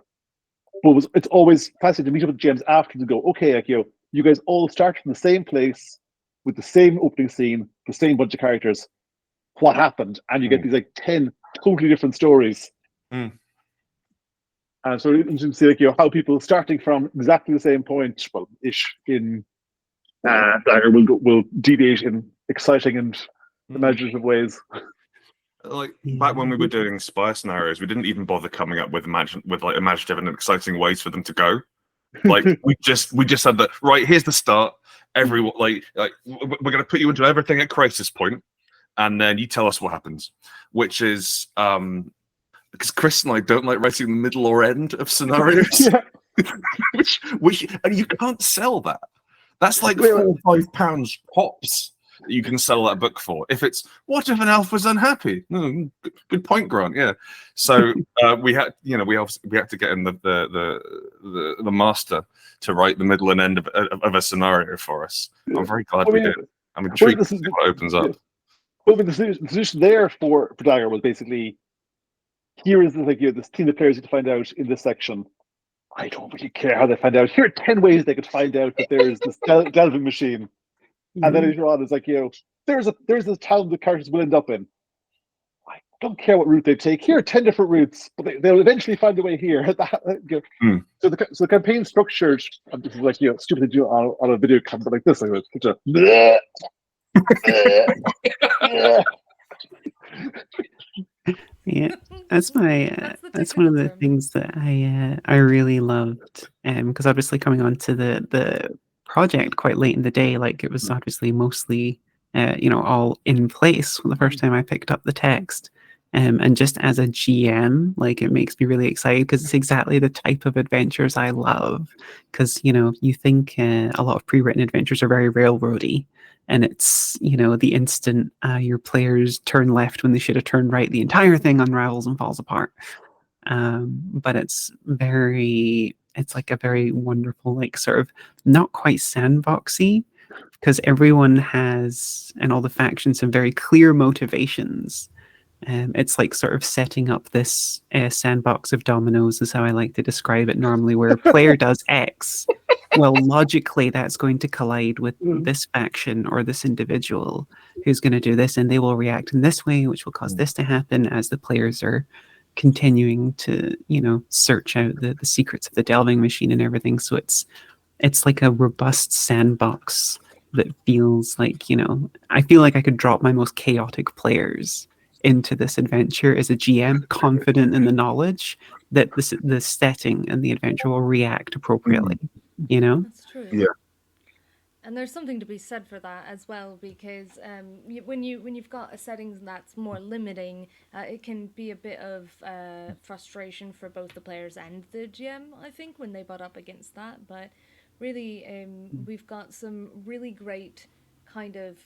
But it's always fascinating to meet up with GMs after to go, okay, like you guys all start from the same place with the same opening scene, the same bunch of characters. What happened? And you get these like 10 totally different stories. And so you can see like how people starting from exactly the same point, well, ish in Dagger will deviate in exciting and imaginative ways. Like back when we were doing Spire scenarios, we didn't even bother coming up with imaginative and exciting ways for them to go. Like we just said that, right, here's the start. Everyone like we're gonna put you into everything at crisis point, and then you tell us what happens. Which is because Chris and I don't like writing the middle or end of scenarios. which and you can't sell that. That's like £4 or £5 pops that you can sell that book for. If it's what if an elf was unhappy? Good point, Grant. Yeah. So we had to get in the master to write the middle and end of a scenario for us. I'm very glad we did. I'm intrigued to see what opens up. Well, the solution there for Dagger was basically here is this team of players you have to find out in this section. I don't really care how they find out. Here are 10 ways they could find out that there is this delving machine. And then later on, it's like, there's this town the characters will end up in. I don't care what route they take. Here are 10 different routes, but they'll eventually find a way here. So the campaign structured, this is like, stupid to do on a video camera like this. Like such a yeah, that's one of the things that I really loved, because obviously coming on to the project quite late in the day, like it was obviously mostly all in place when the first time I picked up the text, and just as a GM, like it makes me really excited because it's exactly the type of adventures I love. Because you think a lot of pre-written adventures are very railroady. And it's, the instant your players turn left when they should have turned right, the entire thing unravels and falls apart. But it's like a very wonderful, like sort of not quite sandboxy, because everyone has, and all the factions have very clear motivations. It's like sort of setting up this sandbox of dominoes is how I like to describe it normally, where a player does X. Well, logically, that's going to collide with this faction or this individual who's going to do this, and they will react in this way, which will cause this to happen as the players are continuing to, search out the secrets of the delving machine and everything. So it's like a robust sandbox that feels like, I feel like I could drop my most chaotic players into this adventure as a GM, confident in the knowledge that the setting and the adventure will react appropriately. That's true. Yeah. And there's something to be said for that as well, because when you've got a setting that's more limiting, it can be a bit of frustration for both the players and the GM, I think, when they butt up against that. But really, we've got some really great kind of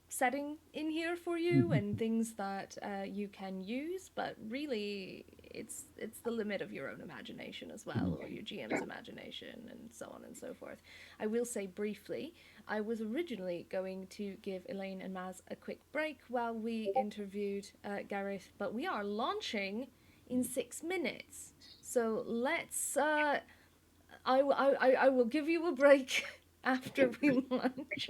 setting in here for you and things that you can use, but really it's the limit of your own imagination as well, or your GM's imagination, and so on and so forth. I will say briefly, I was originally going to give Elaine and Maz a quick break while we interviewed Gareth, but we are launching in 6 minutes, so let's I will give you a break after we launch.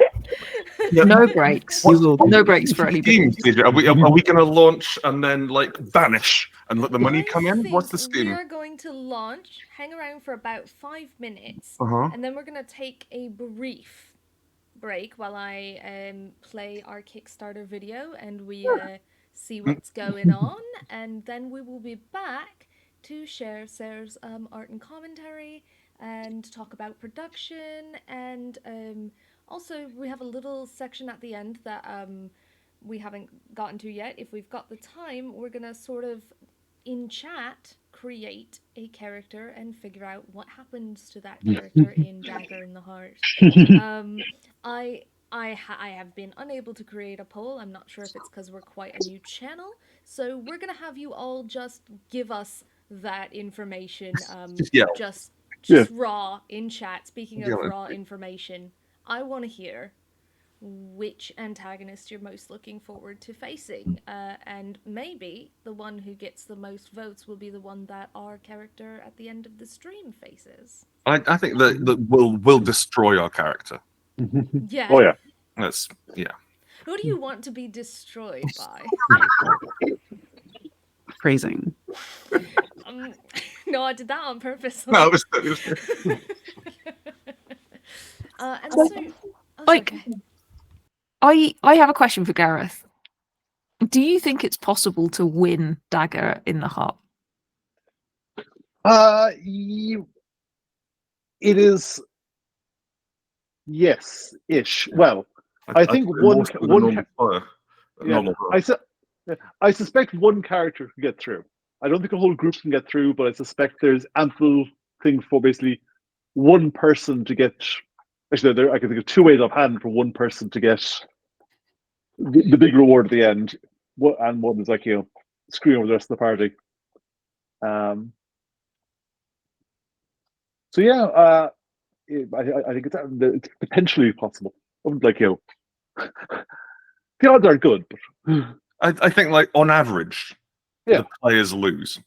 No breaks. No breaks for anybody. Are we going to launch and then vanish and let the money come in? What's the scheme? We are going to launch, hang around for about 5 minutes, and then we're going to take a brief break while I play our Kickstarter video and we see what's going on, and then we will be back to share Sarah's art and commentary and talk about production, and also we have a little section at the end that we haven't gotten to yet. If we've got the time, we're gonna sort of in chat create a character and figure out what happens to that character in Dagger in the Heart. I have been unable to create a poll. I'm not sure if it's because we're quite a new channel, So we're gonna have you all just give us that information, Just yell. just Yeah. raw in chat. Speaking of Yelling. raw information, I want to hear which antagonist you're most looking forward to facing, and maybe the one who gets the most votes will be the one that our character at the end of the stream faces. I think that will destroy our character. Yeah. Oh yeah. That's Who do you want to be destroyed by? Phrasing. No, I did that on purpose. No, it was And so, sorry, Like, go ahead. I have a question for Gareth. Do you think it's possible to win Dagger in the Heart? It is. Yes-ish. Well, I think I suspect one character can get through. I don't think a whole group can get through, but I suspect there's ample thing for basically one person to get. Actually, I can think of two ways offhand for one person to get the big reward at the end, and one is like screwing over the rest of the party. So yeah, I think it's potentially possible. Like the odds aren't good, but I think like on average, Yeah. the players lose.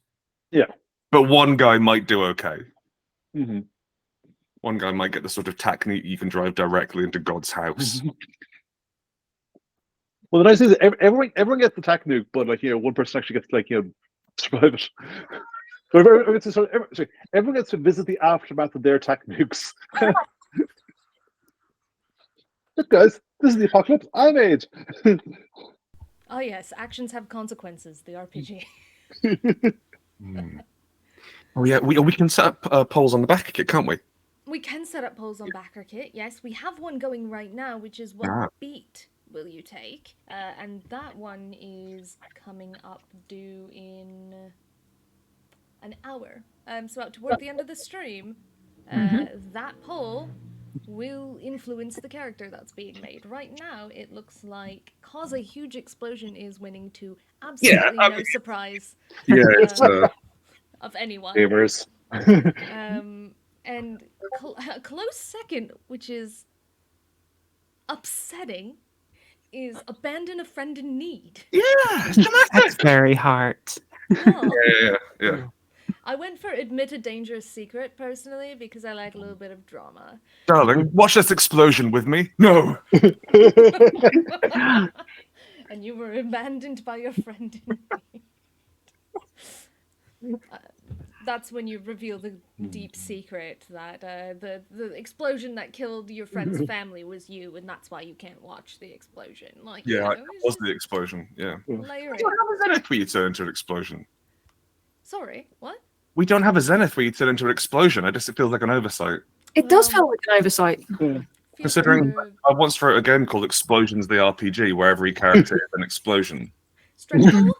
Yeah. But one guy might do okay. Mhm. One guy might get the sort of technique you can drive directly into God's house. Well, the nice thing is everyone gets the attack nuke, but one person actually gets survive it. So everyone gets to visit the aftermath of their attack nukes. Look, guys, this is the apocalypse I made. Oh yes, actions have consequences. The RPG. Oh yeah, we can set up polls on the back kit, can't we? We can set up polls on Backer Kit. Yes, we have one going right now, which is what beat will you take? And that one is coming up due in an hour. So out toward the end of the stream, that poll will influence the character that's being made. Right now, it looks like Cause a Huge Explosion is winning to absolutely no surprise of anyone. Gamers. And a close second, which is upsetting, is Abandon a Friend in Need. Yeah, That's very hard. Oh. Yeah. I went for Admit a Dangerous Secret, personally, because I like a little bit of drama. Darling, watch this explosion with me. No. And you were abandoned by your friend in need. That's when you reveal the deep secret that the explosion that killed your friend's family was you, and that's why you can't watch the explosion. It was the explosion. Yeah. Layering. We don't have a zenith where you turn into an explosion. Sorry, what? We don't have a zenith where you turn into an explosion. It feels like an oversight. It does feel like an oversight. Considering I once wrote a game called Explosions the RPG, where every character is an explosion. Stressful?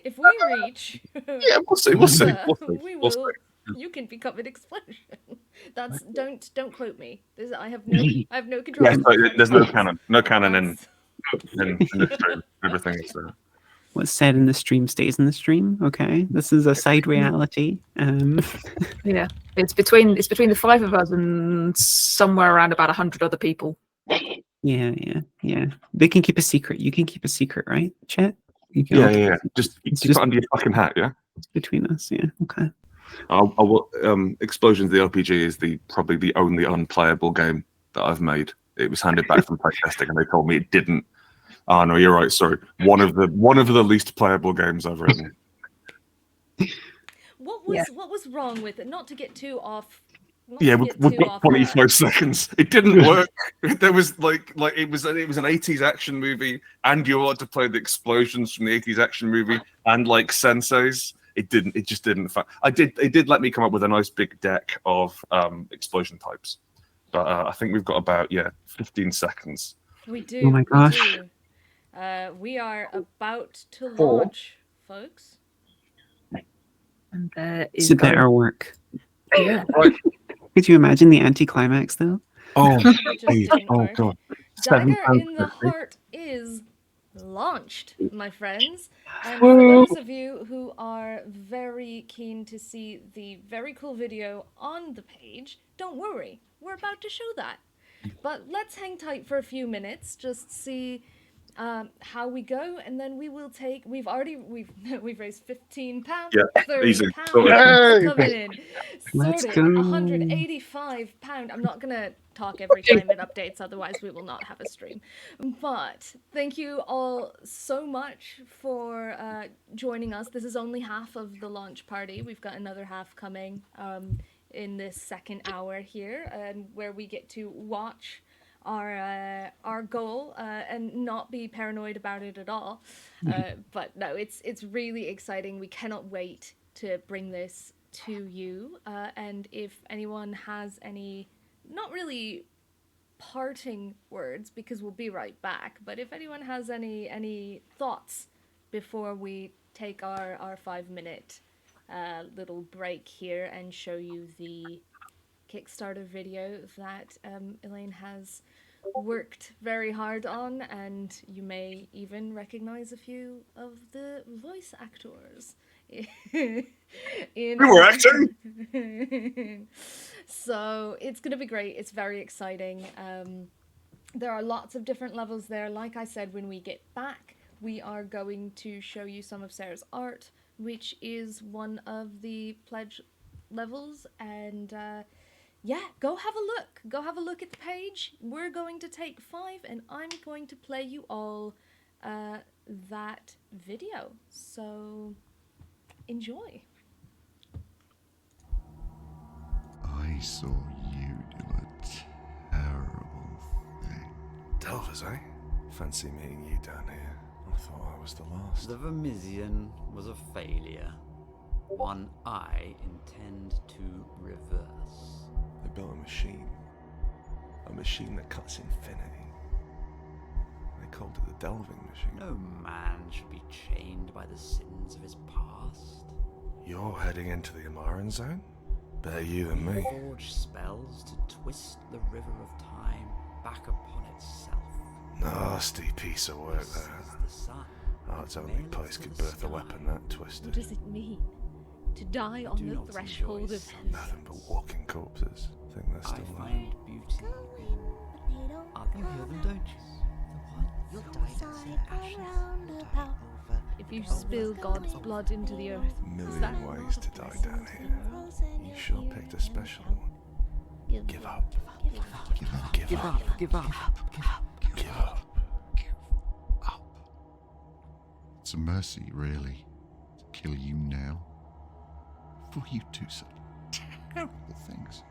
If we reach, Yeah, we'll see. We'll see. we We'll see. will. You can become an explosion. That's don't quote me. I have no control. Yeah, there's no canon. No canon in the stream. Everything is there. What's said in the stream stays in the stream. Okay, this is a side reality. Yeah, it's between the five of us and somewhere around about 100 other people. Yeah. They can keep a secret. You can keep a secret, right, chat? Yeah. Just keep it under your fucking hat, yeah. It's between us. Yeah. Okay. Explosions the RPG is probably the only unplayable game that I've made. It was handed back from Playtesting, and they told me it didn't. Oh no, you're right. Sorry, one of the least playable games I've written. What was wrong with it? Not to get too off. We've got 25 seconds. It didn't work. There was like it was an 80s action movie, and you wanted to play the explosions from the 80s action movie and like senseis. It just didn't. It did let me come up with a nice big deck of explosion types, but I think we've got about 15 seconds. We do. Oh my gosh. We are about to launch, folks. And It's a better work. Yeah. Right. Could you imagine the anticlimax though? Oh, It just didn't oh work. god. Dagger in the Heart is launched, my friends. And for those of you who are very keen to see the very cool video on the page, don't worry, we're about to show that. But let's hang tight for a few minutes, just see how we go, and then we will take. We've raised £15, Yeah, easy. £30 Sorted. coming in, Let's sorted. go. £185. I'm not gonna talk every time it updates, otherwise we will not have a stream. But thank you all so much for joining us. This is only half of the launch party. We've got another half coming in this second hour here, where we get to watch our goal and not be paranoid about it at all. But no, it's really exciting. We cannot wait to bring this to you. And if anyone has any, not really parting words, because we'll be right back, but if anyone has any thoughts before we take our 5-minute little break here and show you the Kickstarter video that Elaine has worked very hard on, and you may even recognize a few of the voice actors in We were acting. So it's gonna be great. It's very exciting. There are lots of different levels there. Like I said, when we get back, we are going to show you some of Sarah's art, which is one of the pledge levels, and yeah, go have a look. Go have a look at the page. We're going to take 5, and I'm going to play you all that video. So enjoy. I saw you do a terrible thing. Delvers, eh? Fancy meeting you down here. I thought I was the last. The Vermisian was a failure. One I intend to reverse. They built a machine. A machine that cuts infinity. They called it the Delving Machine. No man should be chained by the sins of his past. You're heading into the Amaran Zone? Better you than me. Forge spells to twist the river of time back upon itself. Nasty piece of work, This that. is the sun. Art's only place could birth a weapon that twisted. What does it mean to die on Do the not threshold enjoy of sin. Nothing but walking corpses. Think they're I still there. find beauty in others. You hear them, don't you? The ones who died in ashes will die over. If you spill God's blood into the earth, is that Million ways to die down here. You sure picked a special one. Give up. Give up. Give up. Give up, give up, give up. Give up. Up. It's a mercy, really, to kill you now. For you do such terrible things.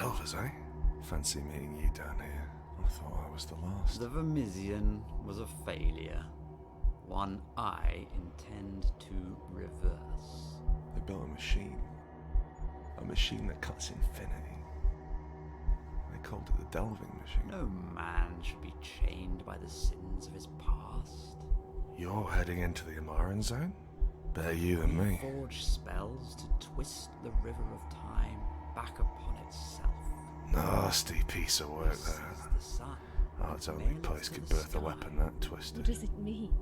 Delvers, eh? Fancy meeting you down here. I thought I was the last. The Vermisian was a failure. One I intend to reverse. They built a machine. A machine that cuts infinity. They called it the delving machine. No man should be chained by the sins of his past. You're heading into the Amaran zone? Better you than me. Forge spells to twist the river of time back upon itself. Nasty piece of work, This that. is the sun. Art's only place could birth a weapon that What twisted. does it mean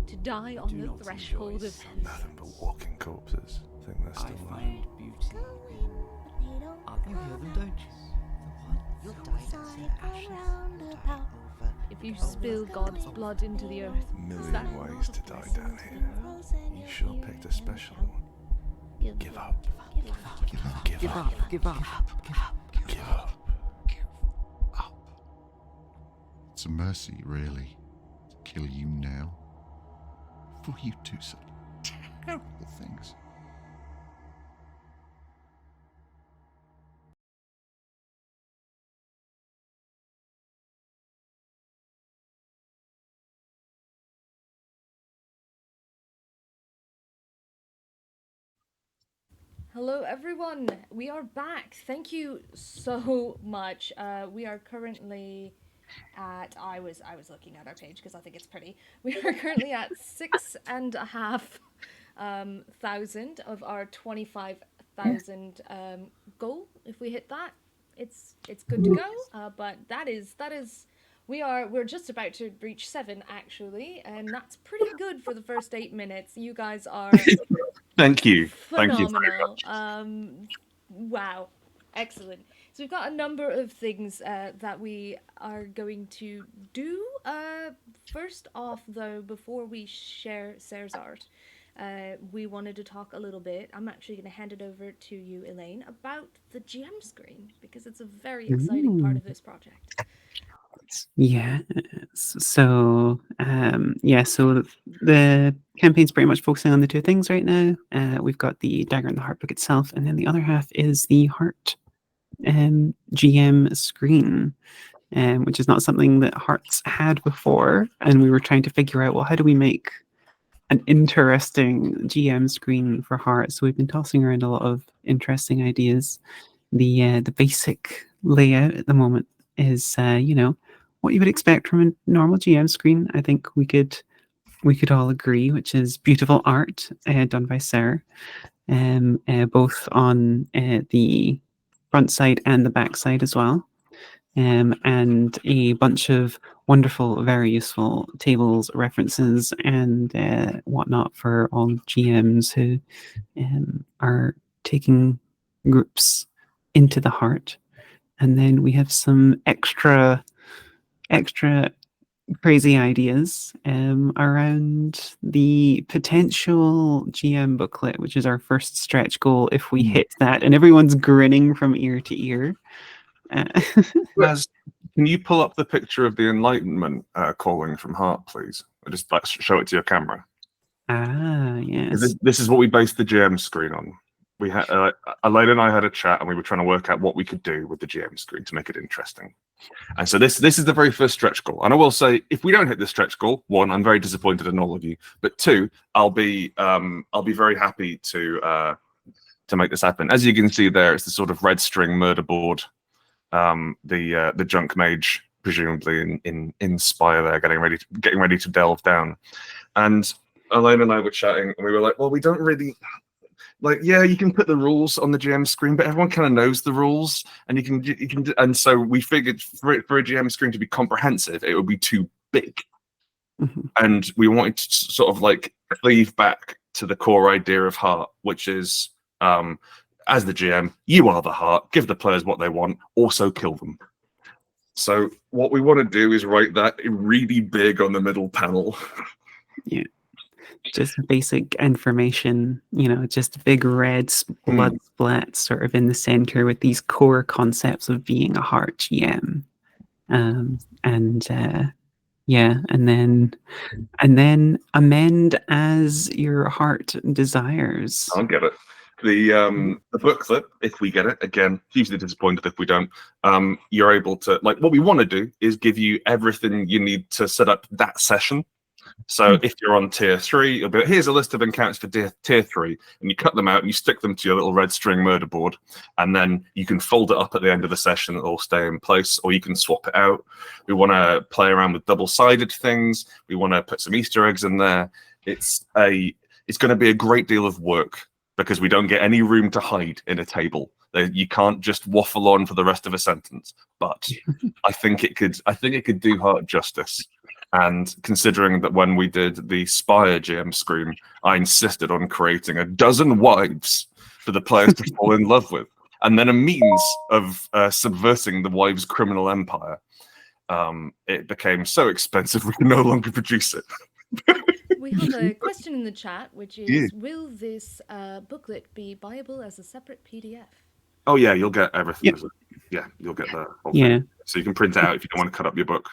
to die on Do the not threshold enjoy of Nothing but walking corpses. Think they're I still alive. find beauty. You hear them, don't you? You'll die Side roundabout. If you spill God's blood into the earth, A is million that ways to die down here. You sure picked a special one. Give up. Give up. Give up. Give up. Give up. It's a mercy, really, to kill you now. For you do such terrible things. Hello everyone, we are back. Thank you so much. We are currently at I was looking at our page because I think it's pretty. We are currently at 6,500 thousand of our 25,000 goal. If we hit that, it's good to go. But that is we're just about to reach 7 actually, and that's pretty good for the first 8 minutes. You guys are Thank you. Thank you very phenomenal. much. Wow, excellent. So we've got a number of things that we are going to do. First off, though, before we share Sar's art, we wanted to talk a little bit. I'm actually going to hand it over to you, Elaine, about the GM screen because it's a very exciting part of this project. Yeah. So so the campaign's pretty much focusing on the two things right now. We've got the Dagger and the Heart book itself, and then the other half is the Heart GM screen, which is not something that Hearts had before. And we were trying to figure out, well, how do we make an interesting GM screen for Heart? So we've been tossing around a lot of interesting ideas. The basic layout at the moment is what you would expect from a normal GM screen. I think we could all agree, which is beautiful art done by Sar, both on the front side and the back side as well, and a bunch of wonderful, very useful tables, references, and whatnot for all GMs who are taking groups into the Heart. And then we have some extra crazy ideas around the potential GM booklet, which is our first stretch goal if we hit that. And everyone's grinning from ear to ear. Maz, can you pull up the picture of the Enlightenment calling from Heart, please? Or just show it to your camera. Yes. This is what we based the GM screen on. We had Elaine and I had a chat, and we were trying to work out what we could do with the GM screen to make it interesting. And so this is the very first stretch goal. And I will say, if we don't hit this stretch goal, one, I'm very disappointed in all of you. But two, I'll be very happy to make this happen. As you can see there, it's the sort of red string murder board. The junk mage, presumably in Spire, there getting ready to delve down. And Elaine and I were chatting, and we were like, well, we don't really. Yeah, you can put the rules on the GM screen, but everyone kind of knows the rules, and you can. And so we figured for a GM screen to be comprehensive, it would be too big, and we wanted to sort of cleave back to the core idea of Heart, which is, as the GM, you are the Heart. Give the players what they want, also kill them. So what we want to do is write that really big on the middle panel. Yeah. Just basic information, just a big red blood splat sort of in the center with these core concepts of being a Heart GM. And then amend as your heart desires. I'll get it. The booklet, if we get it, again, hugely disappointed if we don't. You're able to, like, what we want to do is give you everything you need to set up that session. So if you're on tier 3, it'll be, here's a list of encounters for tier 3, and you cut them out and you stick them to your little red string murder board, and then you can fold it up at the end of the session. It'll stay in place, or you can swap it out. We want to play around with double-sided things. We want to put some Easter eggs in there. It's going to be a great deal of work because we don't get any room to hide in a table. You can't just waffle on for the rest of a sentence. But I think it could do heart justice. And considering that when we did the Spire GM scream, I insisted on creating a dozen wives for the players to fall in love with, and then a means of subverting the wives' criminal empire. It became so expensive we could no longer produce it. We have a question in the chat, which is, will this booklet be buyable as a separate PDF? Oh yeah, you'll get everything. Yep. Yeah, you'll get the whole Yeah. thing. So you can print it out if you don't want to cut up your book.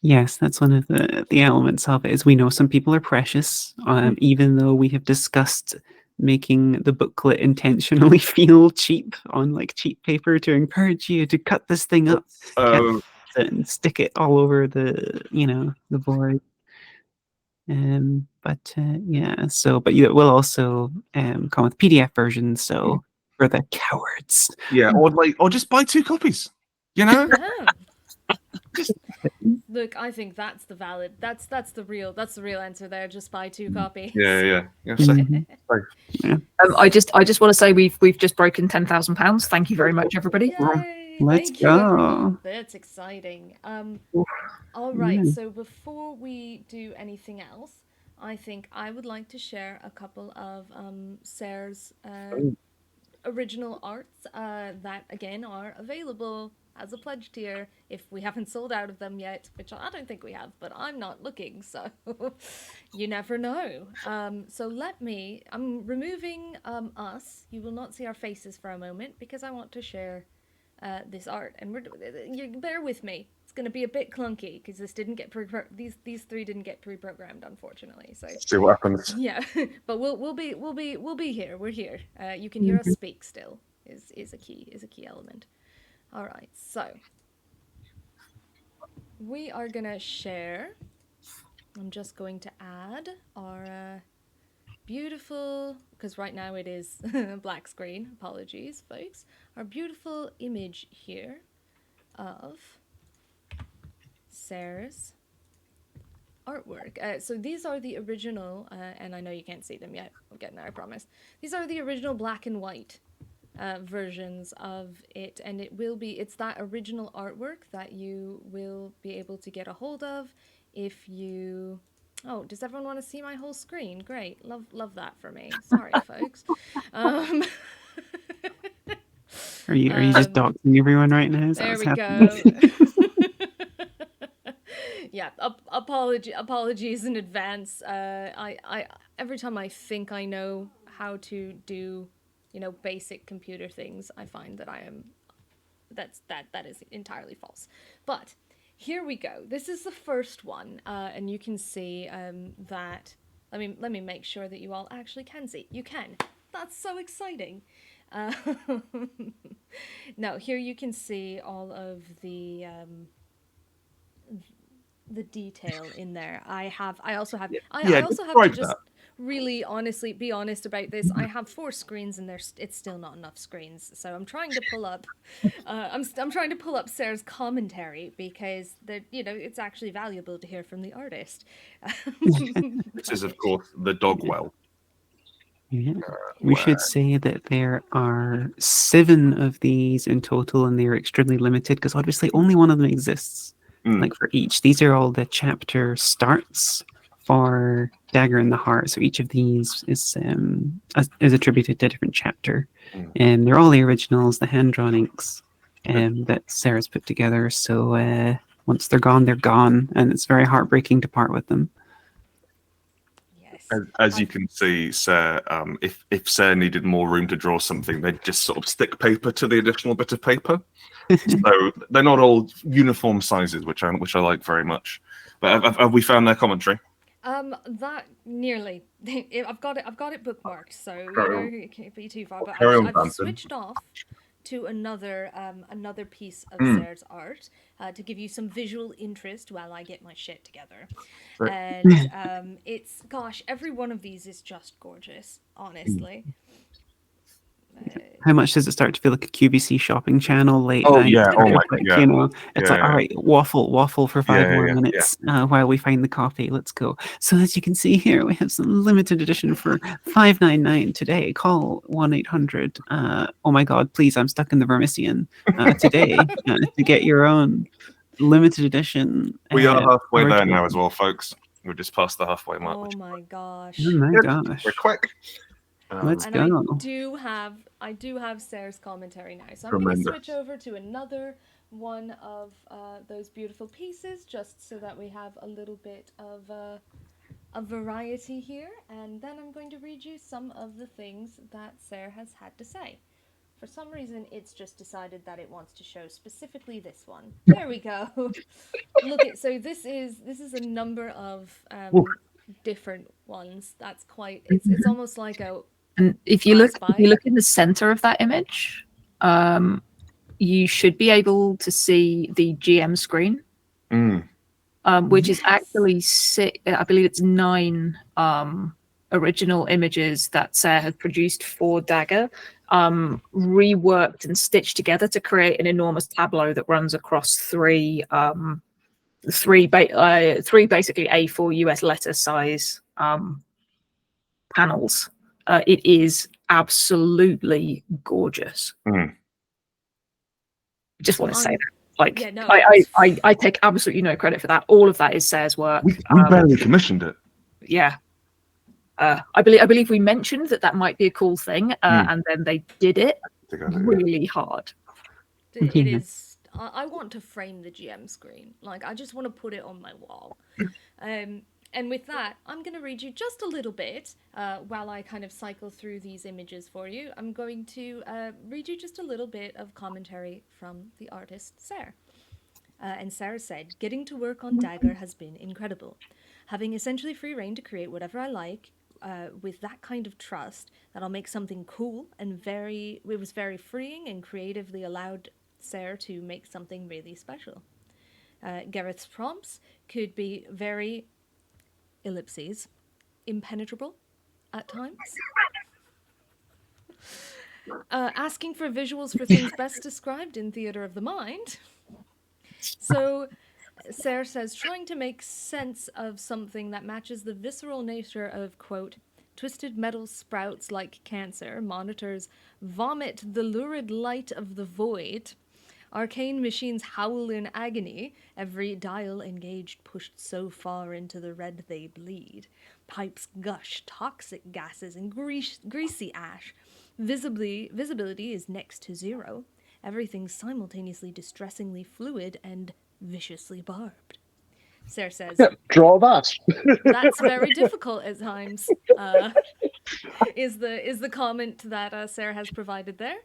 Yes, that's one of the elements of it. Is we know some people are precious, even though we have discussed making the booklet intentionally feel cheap on like cheap paper to encourage you to cut this thing up and stick it all over the the board. But we'll also come with PDF versions. So for the cowards, yeah, or just buy 2 copies. Yeah. Look, I think that's the real answer there. Just buy 2 copies. Yeah. I just want to say we've just broken £10,000. Thank you very much, everybody. Yay, Let's thank you, go. everyone. That's exciting. All right. So before we do anything else, I think I would like to share a couple of Sar's original arts that again are available as a pledge tier if we haven't sold out of them yet, which I don't think we have, but I'm not looking, so you never know. So I'm removing us. You will not see our faces for a moment because I want to share this art, and you bear with me. It's going to be a bit clunky because this didn't get these 3 didn't get pre-programmed, unfortunately. So see what happens. Yeah, but we'll be here. We're here. You can hear us speak still. Is a key element. All right, so we are gonna share. I'm just going to add our beautiful, because right now it is black screen. Apologies, folks. Our beautiful image here of Sarah's artwork. So these are the original, and I know you can't see them yet. We'll get there, I promise. These are the original black and white versions of it, and it's that original artwork that you will be able to get a hold of if you... Oh, does everyone want to see my whole screen? Great, love that for me. Sorry, folks. Are you just doxing everyone right now? Is There that we what's go. Yeah, apologies in advance. I every time I think I know how to do basic computer things, I find that that is entirely false. But here we go. This is the first one, and you can see that. Let me make sure that you all actually can see. You can. That's so exciting. Now here you can see all of the detail in there. I also have to just really honestly be honest about this. I have 4 screens and it's still not enough screens, so I'm trying to pull up I'm trying to pull up Sarah's commentary because it's actually valuable to hear from the artist. This is of course the Dogwell. Yeah. We should say that there are 7 of these in total, and they are extremely limited because obviously only one of them exists. Like for each, these are all the chapter starts for Dagger in the Heart. So each of these is attributed to a different chapter, and they're all the originals, the hand-drawn inks that Sarah's put together. So once they're gone, and it's very heartbreaking to part with them. As you can see, Sarah, if Sarah needed more room to draw something, they'd just sort of stick paper to the additional bit of paper. So they're not all uniform sizes, which I like very much. But have we found their commentary? That nearly. I've got it bookmarked, so you Carry know on. it can't be too far. But Carry on, I've Banton. switched off to another piece of Mm. Sarah's art to give you some visual interest while I get my shit together. Right. And it's gosh, every one of these is just gorgeous, honestly. How much does it start to feel like a QVC shopping channel late Oh, night? yeah. Oh, my Like, God. Yeah. you know, it's like, Yeah. all right, waffle for 5 Yeah, more yeah, minutes while we find the coffee. Let's go. So as you can see here, we have some limited edition for $5.99 today. Call 1-800. Oh my God, please! I'm stuck in the Vermisian today to get your own limited edition. We are halfway there original. now as well, folks. We're just past the halfway mark. Oh which my gosh. Oh my Good. gosh. We're quick. Let's And go. I do have Sarah's commentary now, so I'm going to Tremendous. switch over to another one of those beautiful pieces, just so that we have a little bit of a variety here, and then I'm going to read you some of the things that Sarah has had to say. For some reason, it's just decided that it wants to show specifically this one. There we go. Look at so this is a number of different ones. That's quite. It's almost like a. And if you look in the center of that image, you should be able to see the GM screen, which is actually I believe it's 9 original images that Sarah has produced for Dagger, reworked and stitched together to create an enormous tableau that runs across three basically A4 US letter size panels. It is absolutely gorgeous. Just want to say that. Like, yeah, no, I take absolutely no credit for that. All of that is Sarah's work. We barely commissioned it. Yeah. I believe we mentioned that might be a cool thing, and then they did it really hard. It is. I want to frame the GM screen. Like, I just want to put it on my wall. And with that, I'm going to read you just a little bit while I kind of cycle through these images for you. I'm going to read you just a little bit of commentary from the artist, Sarah. And Sarah said, "Getting to work on Dagger has been incredible. Having essentially free reign to create whatever I like, with that kind of trust that I'll make something cool and it was very freeing and creatively allowed Sarah to make something really special. Gareth's prompts could be very ellipses, impenetrable at times. Asking for visuals for things best described in Theatre of the Mind. So Sarah says, trying to make sense of something that matches the visceral nature of, quote, twisted metal sprouts like cancer, monitors vomit the lurid light of the void, arcane machines howl in agony, every dial engaged pushed so far into the red they bleed, pipes gush toxic gases and greasy ash, visibility is next to zero, everything simultaneously distressingly fluid and viciously barbed. Sarah says, draw that. That's very difficult at times, is the comment that Sarah has provided there.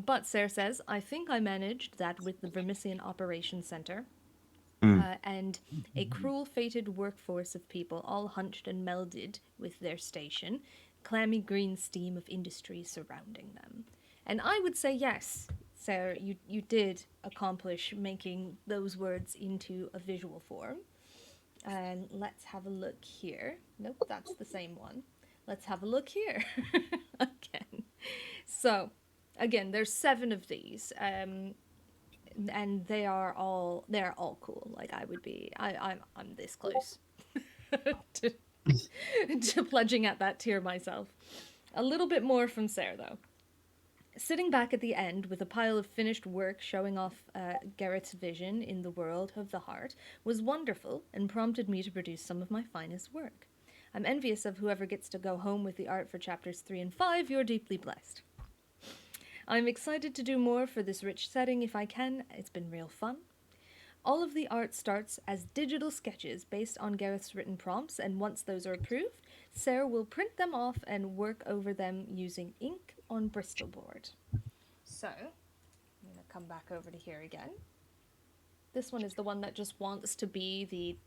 But Sarah says, I think I managed that with the Vermisian Operations Center and a cruel fated workforce of people all hunched and melded with their station, clammy green steam of industry surrounding them. And I would say yes, Sarah, you did accomplish making those words into a visual form. And let's have a look here. Nope, that's the same one. Let's have a look here again. So, again, there's 7 of these, and they're all cool. Like I'm this close to pledging at that tier myself. A little bit more from Sarah though. Sitting back at the end with a pile of finished work showing off Gareth's vision in the world of the heart was wonderful and prompted me to produce some of my finest work. I'm envious of whoever gets to go home with the art for chapters 3 and 5. You're deeply blessed. I'm excited to do more for this rich setting if I can. It's been real fun. All of the art starts as digital sketches based on Gareth's written prompts, and once those are approved, Sarah will print them off and work over them using ink on Bristol board. So, I'm going to come back over to here again. This one is the one that just wants to be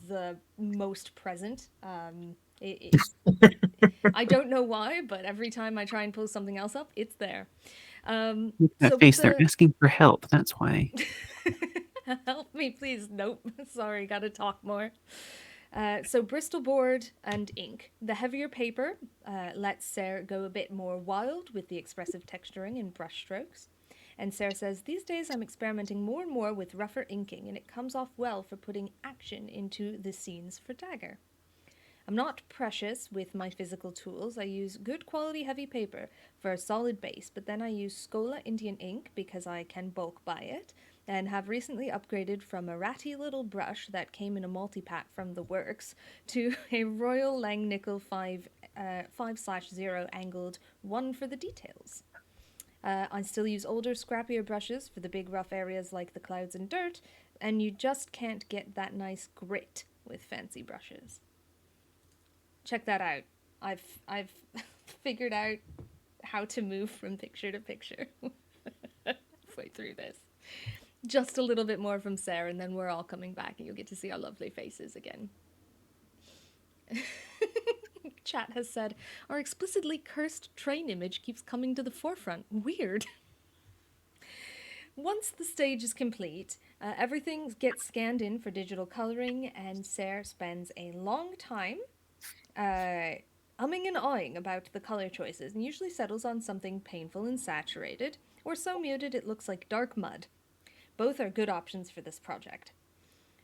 the most present. I don't know why, but every time I try and pull something else up, it's there. Look at that face, they're asking for help, that's why. Help me, please. Nope. Sorry, gotta talk more. So Bristol board and ink. The heavier paper lets Sarah go a bit more wild with the expressive texturing and brush strokes. And Sarah says, these days I'm experimenting more and more with rougher inking, and it comes off well for putting action into the scenes for Dagger. I'm not precious with my physical tools. I use good quality heavy paper for a solid base, but then I use Scola Indian ink because I can bulk buy it, and have recently upgraded from a ratty little brush that came in a multi-pack from the works to a Royal Langnickel 5/0 angled one for the details. I still use older, scrappier brushes for the big rough areas like the clouds and dirt, and you just can't get that nice grit with fancy brushes. Check that out. I've figured out how to move from picture to picture halfway through this. Just a little bit more from Sarah, and then we're all coming back, and you'll get to see our lovely faces again. Chat has said, our explicitly cursed train image keeps coming to the forefront. Weird. Once the stage is complete, everything gets scanned in for digital coloring, and Sarah spends a long time umming and ahhing about the color choices, and usually settles on something painful and saturated, or so muted it looks like dark mud. Both are good options for this project.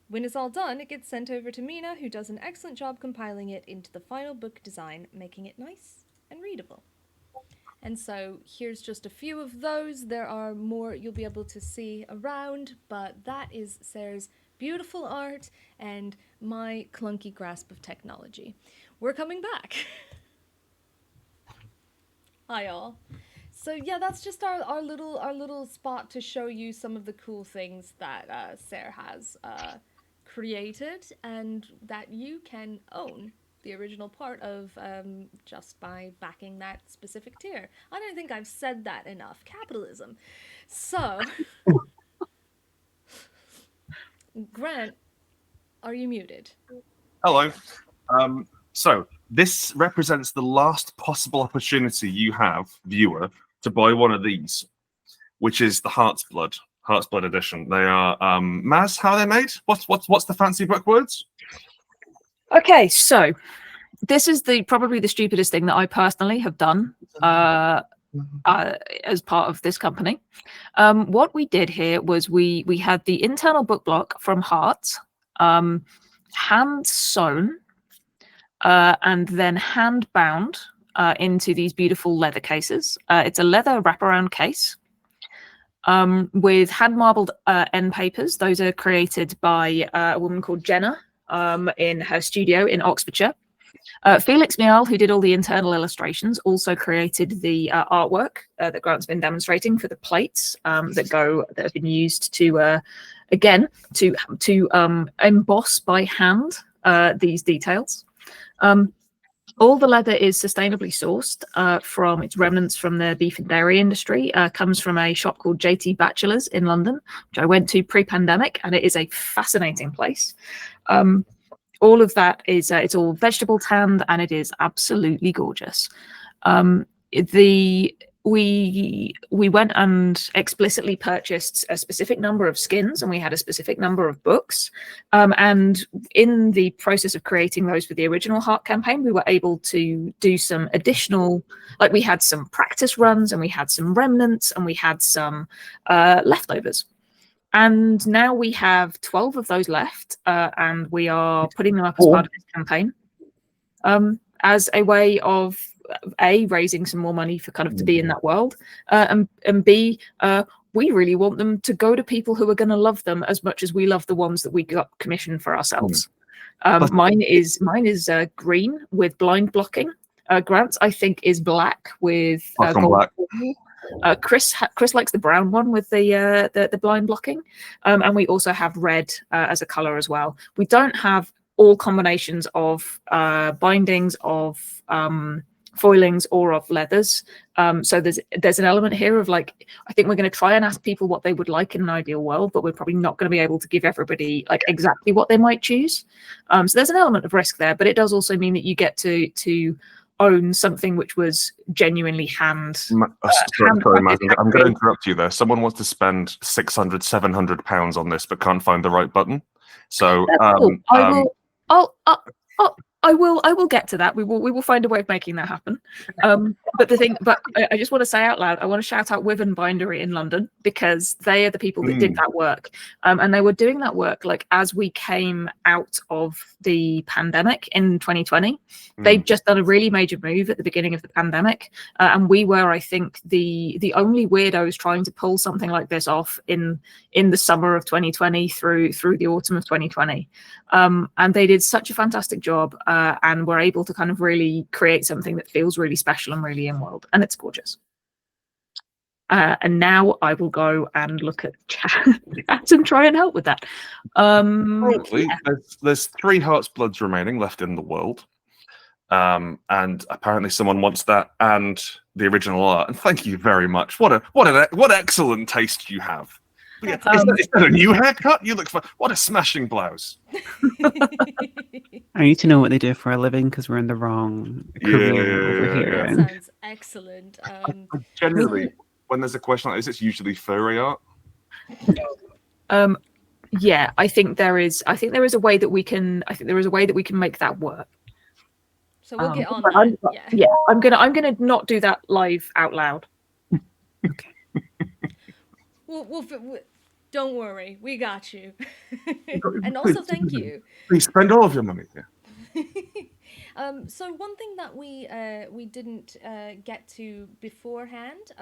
When it's all done, it gets sent over to Mina, who does an excellent job compiling it into the final book design, making it nice and readable. And so here's just a few of those. There are more you'll be able to see around, but that is Sarah's beautiful art and my clunky grasp of technology. We're coming back. Hi all. So yeah, that's just our little spot to show you some of the cool things that Sarah has created, and that you can own the original part of just by backing that specific tier. I don't think I've said that enough. Capitalism. So, Grant, are you muted? Hello. So this represents the last possible opportunity you have, viewer, to buy one of these, which is the Heart's Blood edition. They are Maz, how are they made? What's the fancy book words? Okay, so this is probably the stupidest thing that I personally have done as part of this company. What we did here was we had the internal book block from Heart, hand sewn and then hand bound into these beautiful leather cases. It's a leather wraparound case with hand marbled end papers. Those are created by a woman called Jenna in her studio in Oxfordshire. Felix Mial, who did all the internal illustrations, also created the artwork that Grant's been demonstrating for the plates that have been used to again to emboss by hand these details. All the leather is sustainably sourced from its remnants from the beef and dairy industry. Comes from a shop called JT Bachelor's in London, which I went to pre-pandemic, and it is a fascinating place. All of that is it's all vegetable tanned, and it is absolutely gorgeous. We went and explicitly purchased a specific number of skins, and we had a specific number of books. And in the process of creating those for the original Heart campaign, we were able to do some additional, like we had some practice runs, and we had some remnants, and we had some leftovers. And now we have 12 of those left, and we are putting them up as part of this campaign as a way of A, raising some more money for kind of to be in that world, and B, we really want them to go to people who are going to love them as much as we love the ones that we got commissioned for ourselves. Mine is green with blind blocking. Grant's, I think, is black with gold. Black. Chris likes the brown one with the blind blocking, and we also have red as a color as well. We don't have all combinations of bindings of foilings or of leathers. So there's an element here of like, I think we're going to try and ask people what they would like in an ideal world, but we're probably not going to be able to give everybody like exactly what they might choose. So there's an element of risk there, but it does also mean that you get to own something which was genuinely Sorry, Maz, I'm going to interrupt you there. Someone wants to spend £600-700 on this, but can't find the right button. So I will get to that. We will find a way of making that happen. But I just want to say out loud, I want to shout out Wyvern Bindery in London, because they are the people that did that work. And they were doing that work like as we came out of the pandemic in 2020. They'd just done a really major move at the beginning of the pandemic. And we were, I think, the only weirdos trying to pull something like this off in the summer of 2020 through the autumn of 2020. And they did such a fantastic job. And we're able to kind of really create something that feels really special and really in-world, and it's gorgeous. And now I will go and look at chat and try and help with that. Probably. There's 3 Heart's Bloods remaining left in the world. And apparently someone wants that and the original art. And thank you very much. What excellent taste you have. Is that a new haircut? You look fun. What a smashing blouse. I need to know what they do for a living, because we're in the wrong career over here. That sounds excellent. Generally, when there's a question like this, it's usually furry art. Yeah, I think there is a way that we can make that work. So we'll get on that. Yeah, I'm gonna not do that live out loud. Okay. We'll don't worry, we got you. And also, thank you. Please spend all of your money. Yeah. So one thing that we didn't get to beforehand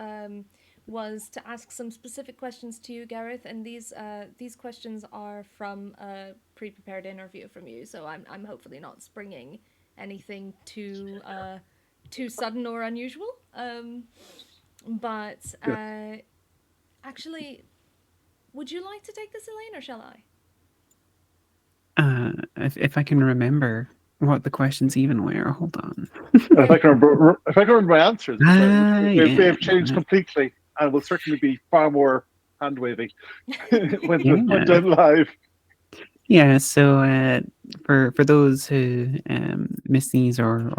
was to ask some specific questions to you, Gareth, and these questions are from a pre-prepared interview from you. So I'm hopefully not springing anything too sudden or unusual. But actually, would you like to take this, Elaine, or shall I? If I can remember what the questions even were. Hold on. If I can remember my answers, they have changed completely, and will certainly be far more hand wavy when done live. Yeah. So for those who missed these or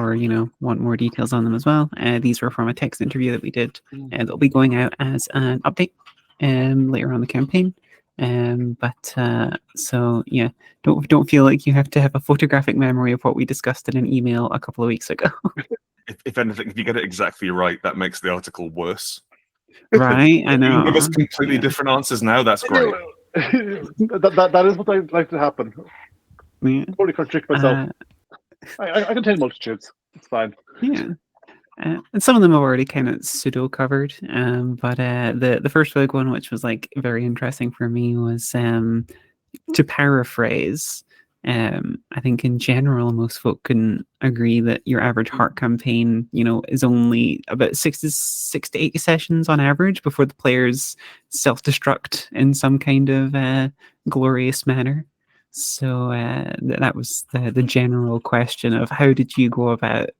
want more details on them as well, these were from a text interview that we did. They'll be going out as an update later on the campaign. So yeah, don't feel like you have to have a photographic memory of what we discussed in an email a couple of weeks ago. If anything, if you get it exactly right, that makes the article worse. Right, I know. Give us completely different answers now. That's great. that is what I'd like to happen. Yeah. Totally contradict myself. I contain multitudes. It's fine. Yeah. And some of them have already kind of pseudo covered. But the first big one, which was like very interesting for me, was to paraphrase. I think in general, most folk can agree that your average heart campaign, is only about 6 to 8 sessions on average before the players self-destruct in some kind of glorious manner. So that was the general question of how did you go about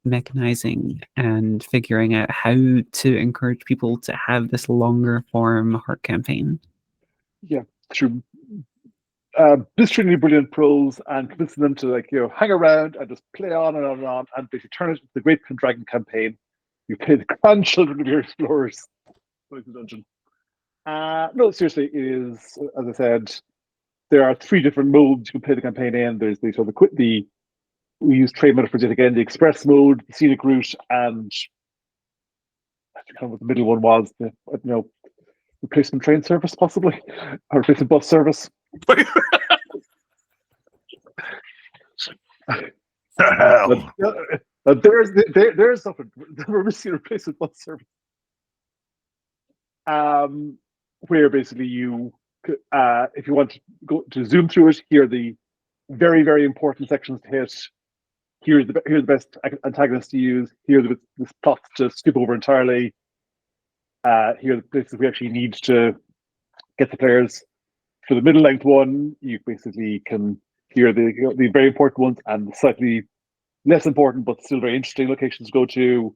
mechanizing and figuring out how to encourage people to have this longer form heart campaign. Yeah, through blistering brilliant pros and convincing them to hang around and just play on and on and on, and basically turn it into the Great Dragon campaign. You play the grandchildren of your explorers. Dungeon. No, seriously, it is, as I said, there are 3 different modes you can play the campaign in. There's we use trade metaphors yet again, the express mode, the scenic route, and I forget what the middle one was, the replacement train service, possibly, or replacement bus service. There's something. We're missing a replacement bus service. Where basically you, if you want to go to zoom through it, here are the very, very important sections to hit. Here's the best antagonists to use. Here are the plots to skip over entirely. Here are the places we actually need to get the players. For the middle length one, you basically can hear the very important ones and the slightly less important but still very interesting locations to go to.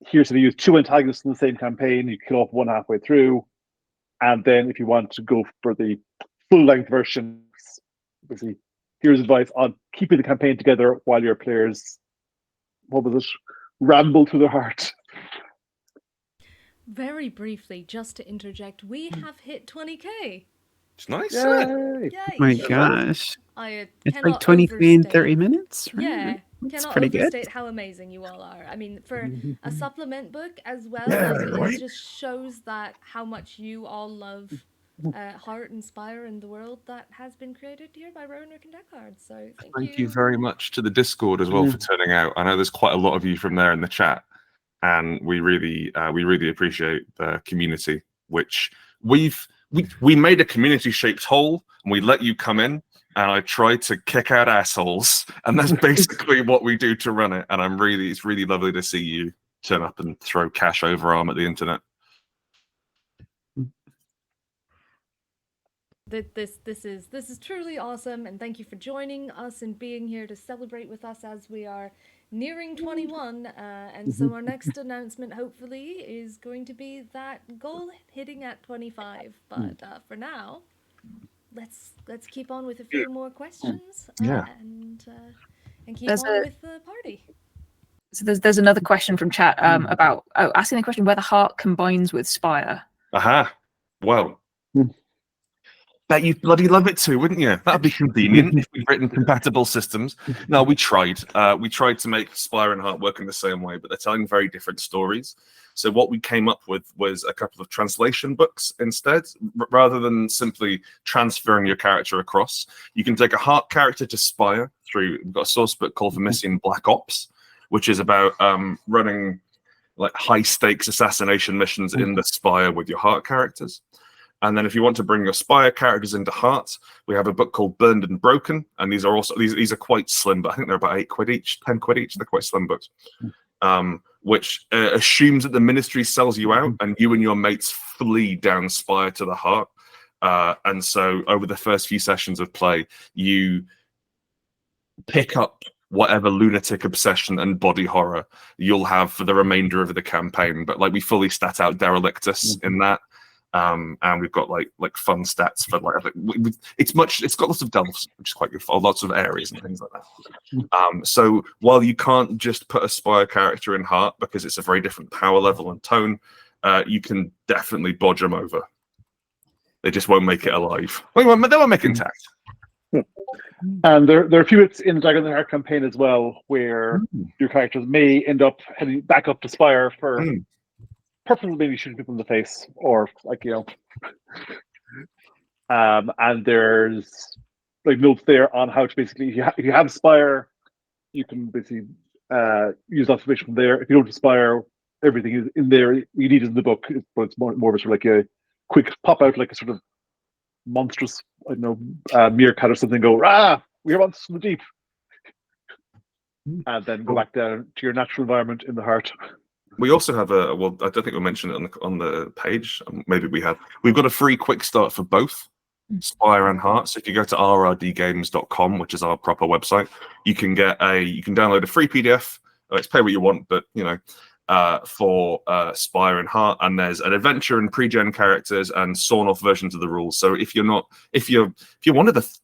Here's how to use 2 antagonists in the same campaign. You kill off one halfway through. And then if you want to go for the full-length version, obviously, here's advice on keeping the campaign together while your players, what was it, ramble to their heart. Very briefly, just to interject, we have hit 20k. It's nice. Yay! Yay! My gosh. I It's like cannot 23 in overstate- 30 minutes, right? Yeah, That's cannot pretty good. overstate how amazing you all are. I mean, for a supplement book as well, it just shows that how much you all love Heart and Spire and the world that has been created here by Rowan, Rook and Decard. So Thank you very much to the Discord as well for turning out. I know there's quite a lot of you from there in the chat, and we really appreciate the community. Which we made a community-shaped hole, and we let you come in. And I tried to kick out assholes, and that's basically what we do to run it. And it's really lovely to see you turn up and throw cash over arm at the internet. This is truly awesome, and thank you for joining us and being here to celebrate with us as we are nearing 21. And so our next announcement, hopefully, is going to be that goal hitting at 25. But for now, let's keep on with a few more questions. And keep on with the party. So there's another question from chat about asking the question whether Heart combines with Spire. Aha. Well. Bet you'd bloody love it too, wouldn't you? That'd be convenient if we'd written compatible systems. No, we tried. We tried to make Spire and Heart work in the same way, but they're telling very different stories. So what we came up with was a couple of translation books instead, rather than simply transferring your character across. You can take a Heart character to Spire through. We've got a source book called Vermissian Black Ops, which is about running like high stakes assassination missions in the Spire with your Heart characters. And then if you want to bring your Spire characters into Heart, we have a book called Burned and Broken. And these are also these are quite slim, but I think they're about £8 each, £10 each. They're quite slim books. Which assumes that the Ministry sells you out and you and your mates flee down Spire to the Heart. And so over the first few sessions of play, you pick up whatever lunatic obsession and body horror you'll have for the remainder of the campaign. But like we fully stat out Derelictus in that. And we've got like fun stats for it's got lots of delves, which is quite good for lots of areas and things like that. So while you can't just put a Spire character in Heart because it's a very different power level and tone, you can definitely bodge them over. They just won't make it alive. They won't make it intact. And there are a few bits in the Dagger in the Heart campaign as well where your characters may end up heading back up to Spire for purposely maybe shooting people in the face, or and there's like notes there on how to basically, if you have Spire, you can basically use information from there. If you don't have Spire, everything is in there. You need it in the book, but it's more of a sort of like a quick pop out, like a sort of monstrous, I don't know, meerkat or something. Go, we are monsters from the deep, and then go back down to your natural environment in the Heart. We also have I don't think we mentioned it on the page. Maybe we have. We've got a free quick start for both Spire and Heart. So if you go to rrdgames.com, which is our proper website, you can download a free PDF. It's pay what you want, but for Spire and Heart, and there's an adventure and pre-gen characters and sawn off versions of the rules. So if you're one of the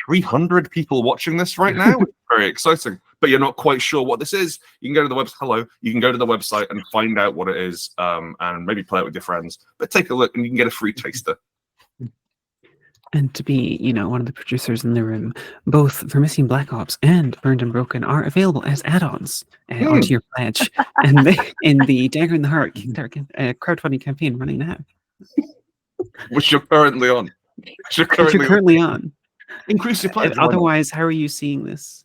300 people watching this right now, it's very exciting, but you're not quite sure what this is, you can go to the website. You can go to the website and find out what it is, and maybe play it with your friends. But take a look, and you can get a free taster. And to be, one of the producers in the room, both Vermissian Black Ops and Burned and Broken are available as add-ons onto your pledge, and in the Dagger in the Heart crowdfunding campaign running now, which you're currently on. Increase your pledge. Otherwise, how are you seeing this?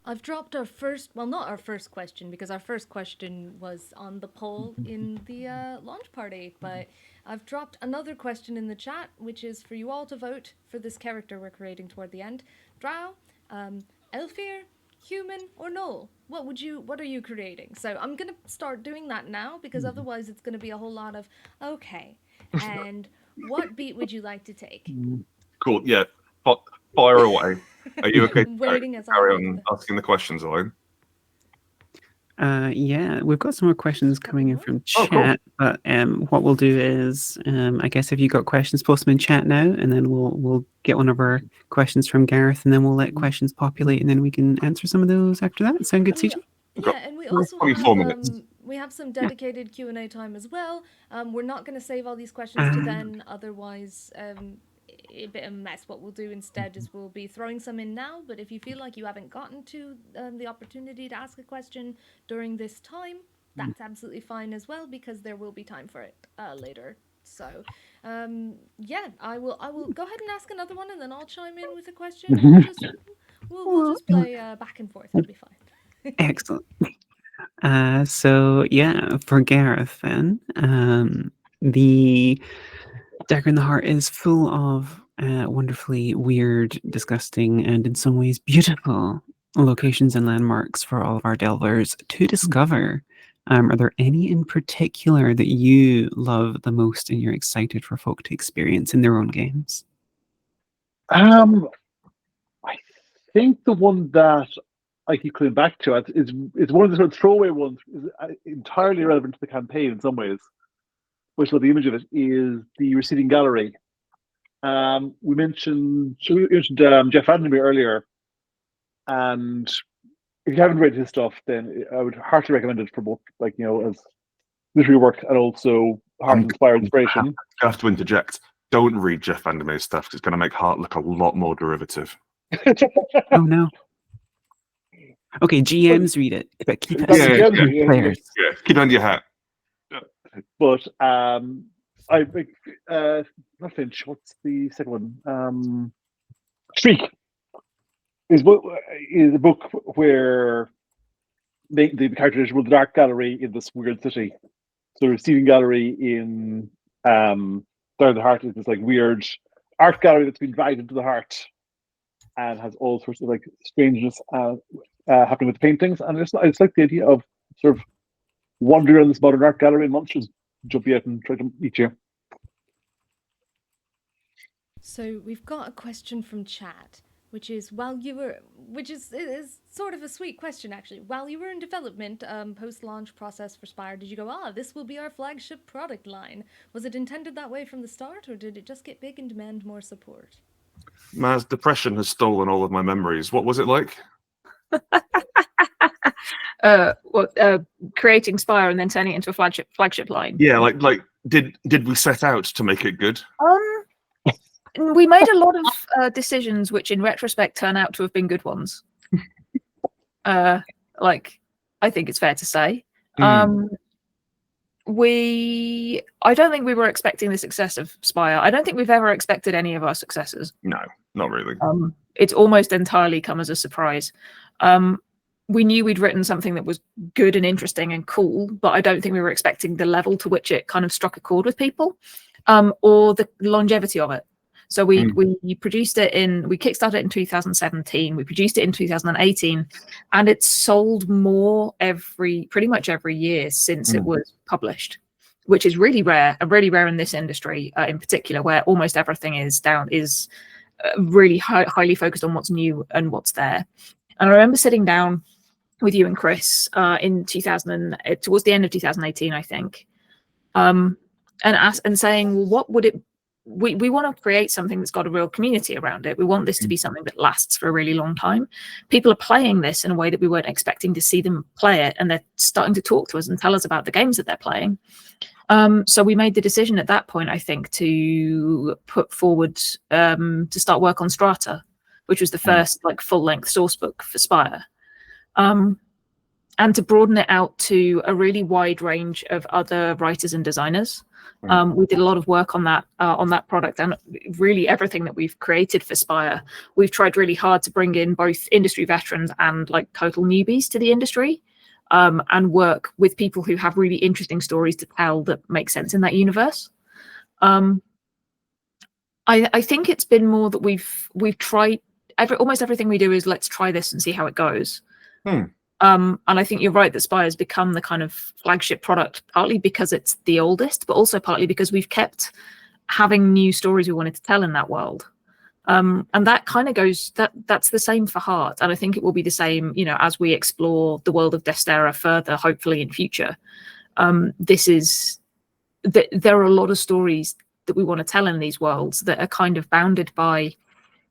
I've dropped our first, not our first question, because our first question was on the poll in the launch party, but I've dropped another question in the chat, which is for you all to vote for this character we're creating toward the end. Drow, Elfir, human, or Null? What are you creating? So I'm going to start doing that now, because otherwise it's going to be a whole lot of, okay, and what beat would you like to take? Cool, yeah. Fire away. Are you okay? Waiting as I Carry wait. on asking the questions, Elaine. Yeah, we've got some more questions coming in from Oh, cool. chat. But what we'll do is, I guess if you've got questions, post them in chat now, and then we'll get one of our questions from Gareth, and then we'll let questions populate, and then we can answer some of those after that. Sound good, CJ? Yeah, and we also 24 have minutes. we have some dedicated Q&A time as well. We're not going to save all these questions to then, otherwise a bit of a mess. What we'll do instead is we'll be throwing some in now, but if you feel like you haven't gotten to the opportunity to ask a question during this time, that's absolutely fine as well, because there will be time for it later. So yeah, I will go ahead and ask another one, and then I'll chime in with a question, and we'll just play back and forth. It'll be fine. Excellent. So yeah, for Gareth then, the Dagger in the Heart is full of wonderfully weird, disgusting, and in some ways beautiful locations and landmarks for all of our delvers to discover. Are there any in particular that you love the most and you're excited for folk to experience in their own games? I think the one that I keep coming back to is one of the sort of throwaway ones, is entirely relevant to the campaign in some ways. Which the image of it is the Receding Gallery. We mentioned Jeff Vandermeer earlier, and if you haven't read his stuff, then I would heartily recommend it for both, as literary work and also heart and Spire inspiration. I have to interject. Don't read Jeff Vandermeer's stuff, because it's going to make Heart look a lot more derivative. Oh no. Okay, GMs read it, but keep it Yeah, players. Yeah, keep it under your hat. But I not Finch. What's the second one? Streak is a book where the characters run the Dark Gallery in this weird city. So the Receiving Gallery in Down the Heart is this weird art gallery that's been dragged into the heart and has all sorts of strangeness happening with the paintings. And I just like the idea of sort of wandering around this modern art gallery and monsters jump out and try to eat you. So we've got a question from chat, which is it is sort of a sweet question actually. While you were in development, post-launch process for Spire, did you go, this will be our flagship product line? Was it intended that way from the start, or did it just get big and demand more support? Maz, depression has stolen all of my memories. What was it like? Creating Spire and then turning it into a flagship line. Yeah, did we set out to make it good? We made a lot of decisions which in retrospect turn out to have been good ones. I think it's fair to say. I don't think we were expecting the success of Spire. I don't think we've ever expected any of our successes. No, not really. It's almost entirely come as a surprise. We knew we'd written something that was good and interesting and cool, but I don't think we were expecting the level to which it kind of struck a chord with people, or the longevity of it. So we produced it we kickstarted it in 2017. We produced it in 2018, and it's sold more pretty much every year since it was published, which is really rare in this industry in particular, where almost everything is really highly focused on what's new and what's there. And I remember sitting down with you and Chris in towards the end of 2018, I think, and saying, well, what would it? We want to create something that's got a real community around it. We want this to be something that lasts for a really long time. People are playing this in a way that we weren't expecting to see them play it, and they're starting to talk to us and tell us about the games that they're playing. So we made the decision at that point, I think, to put forward to start work on Strata, which was the first full-length source book for Spire, and to broaden it out to a really wide range of other writers and designers. We did a lot of work on that product, and really everything that we've created for Spire, we've tried really hard to bring in both industry veterans and total newbies to the industry, and work with people who have really interesting stories to tell that make sense in that universe. I think it's been more that we've tried almost everything we do is let's try this and see how it goes. And I think you're right that Spire has become the kind of flagship product, partly because it's the oldest, but also partly because we've kept having new stories we wanted to tell in that world. And that kind of goes, that's the same for Heart. And I think it will be the same, you know, as we explore the world of Destera further, hopefully in future. There are a lot of stories that we want to tell in these worlds that are kind of bounded by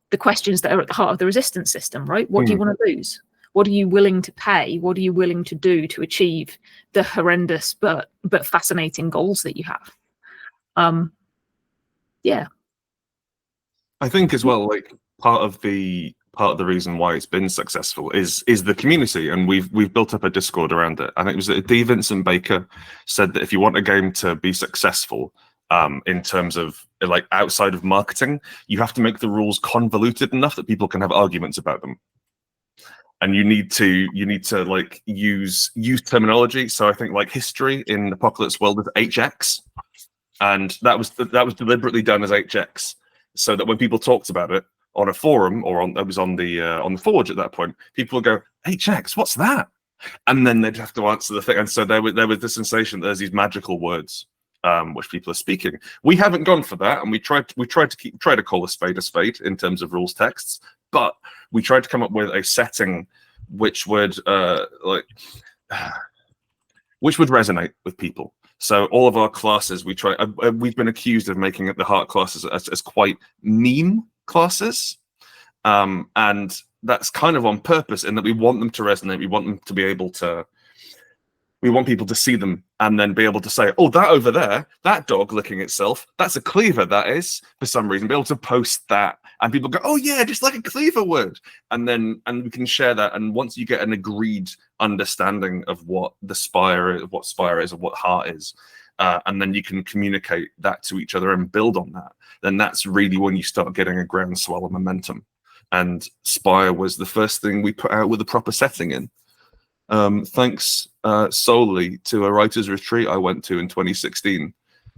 the questions that are at the heart of the resistance system, right? What do you want to lose? What are you willing to pay? What are you willing to do to achieve the horrendous but fascinating goals that you have? Yeah. I think as well, like part of the reason why it's been successful is the community, and we've built up a Discord around it. I think it was D. Vincent Baker said that if you want a game to be successful, in terms of like outside of marketing, you have to make the rules convoluted enough that people can have arguments about them. And you need to like use terminology. So I think like history in Apocalypse World is HX, and that was deliberately done as HX, so that when people talked about it on a forum or on the Forge at that point, people would go, HX, what's that? And then they'd have to answer the thing. And so there was the sensation that there's these magical words which people are speaking. We haven't gone for that, and we tried to call a spade in terms of rules texts, but we tried to come up with a setting which would resonate with people. So all of our classes, we've been accused of making the Heart classes as quite meme classes, and that's kind of on purpose, in that we want them to resonate. We want them to be able to. We want people to see them and then be able to say, "Oh, that over there, that dog licking itself, that's a cleaver, that is," for some reason. Be able to post that, and people go, "Oh yeah, just like a cleaver word," and we can share that. And once you get an agreed understanding of what Spire is, and what Heart is, and then you can communicate that to each other and build on that, then that's really when you start getting a groundswell of momentum. And Spire was the first thing we put out with a proper setting in. Thanks solely to a writer's retreat I went to in 2016,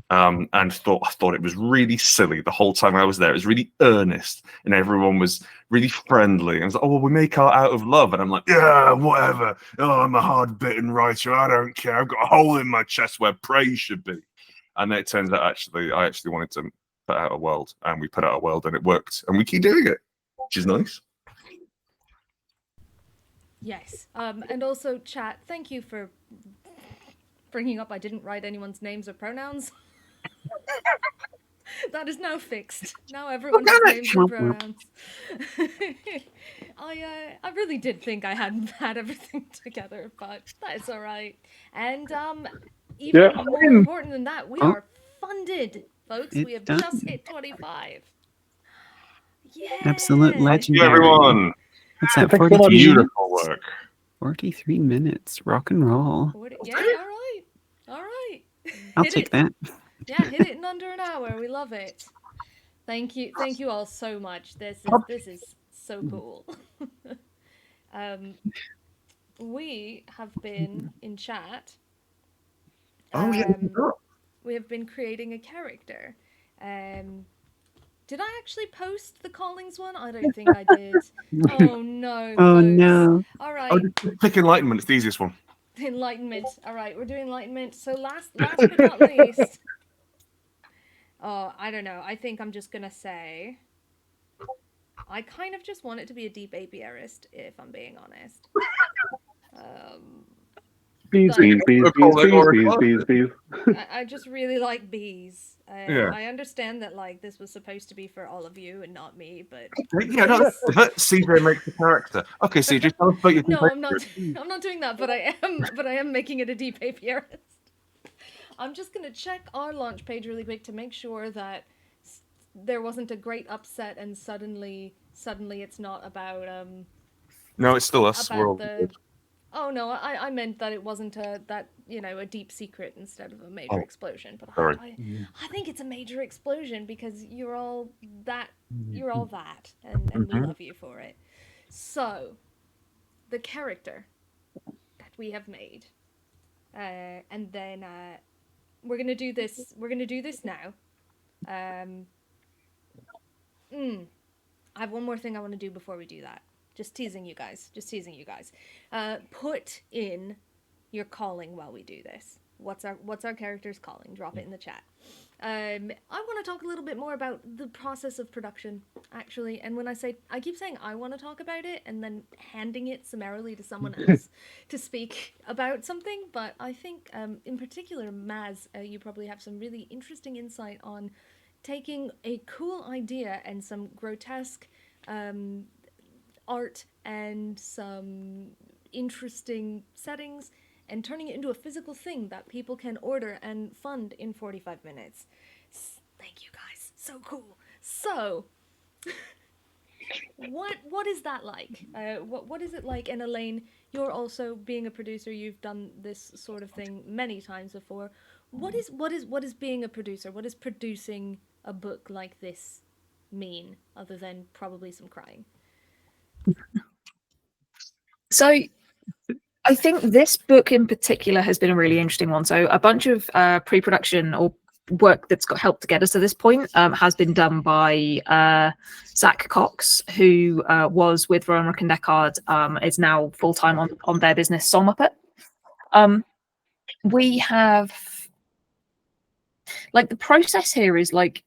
and thought it was really silly the whole time I was there. It was really earnest, and everyone was really friendly. And I was like, "Oh, well, we make art out of love," and I'm like, "Yeah, whatever. Oh, I'm a hard-bitten writer. I don't care. I've got a hole in my chest where praise should be." And then it turns out I actually wanted to put out a world, and we put out a world, and it worked, and we keep doing it, which is nice. Yes. And also, chat, thank you for bringing up I didn't write anyone's names or pronouns. That is now fixed. Now everyone has names and pronouns. I really did think I hadn't had everything together, but that is all right. And even more important than that, we are funded, folks. We have just hit 25. Yeah. Absolute legendary. Thank you, everyone. What's that? Thanks so much. Beautiful work. 43 minutes. Rock and roll. Yeah, all right. I'll take that. Yeah, hit it in under an hour. We love it. Thank you all so much. This is so cool. We have been in chat. We have been creating a character. Did I actually post the Callings one? I don't think I did. Oh no. Oh folks. no. All right. Pick Enlightenment. It's the easiest one. Enlightenment. All right, we're doing Enlightenment. So last but not least. Oh, I don't know. I think I'm just gonna say I kind of just want it to be a deep apiarist, if I'm being honest. Bees. I just really like bees. Yeah. I understand that like this was supposed to be for all of you and not me, but Yeah, no, CJ makes the character. Okay, CJ, tell us about your. No, I'm not doing that, but I am making it a deep apiarist. I'm just gonna check our launch page really quick to make sure that there wasn't a great upset and suddenly it's not about No, it's still us. We're all... Oh no, I meant that it wasn't a deep secret instead of a major explosion. But I think it's a major explosion because you're all that, and we love you for it. So, the character that we have made, and then we're gonna do this. We're gonna do this now. I have one more thing I want to do before we do that. Just teasing you guys. Put in your calling while we do this. What's our character's calling? Drop it in the chat. I want to talk a little bit more about the process of production, actually. And when I keep saying I want to talk about it and then handing it summarily to someone else to speak about something. But I think, in particular, Maz, you probably have some really interesting insight on taking a cool idea and some grotesque art and some interesting settings and turning it into a physical thing that people can order and fund in 45 minutes. Thank you guys. So cool. So, what is that like? What is it like? And Elaine, you're also being a producer. You've done this sort of thing many times before. What is being a producer? What does producing a book like this mean, other than probably some crying? So I think this book in particular has been a really interesting one. So a bunch of pre-production or work that's got helped to get us to this point has been done by Zach Cox, who was with Rowan, Rook and Decard, is now full-time on their business, Soul Muppet. We have, like, the process here is like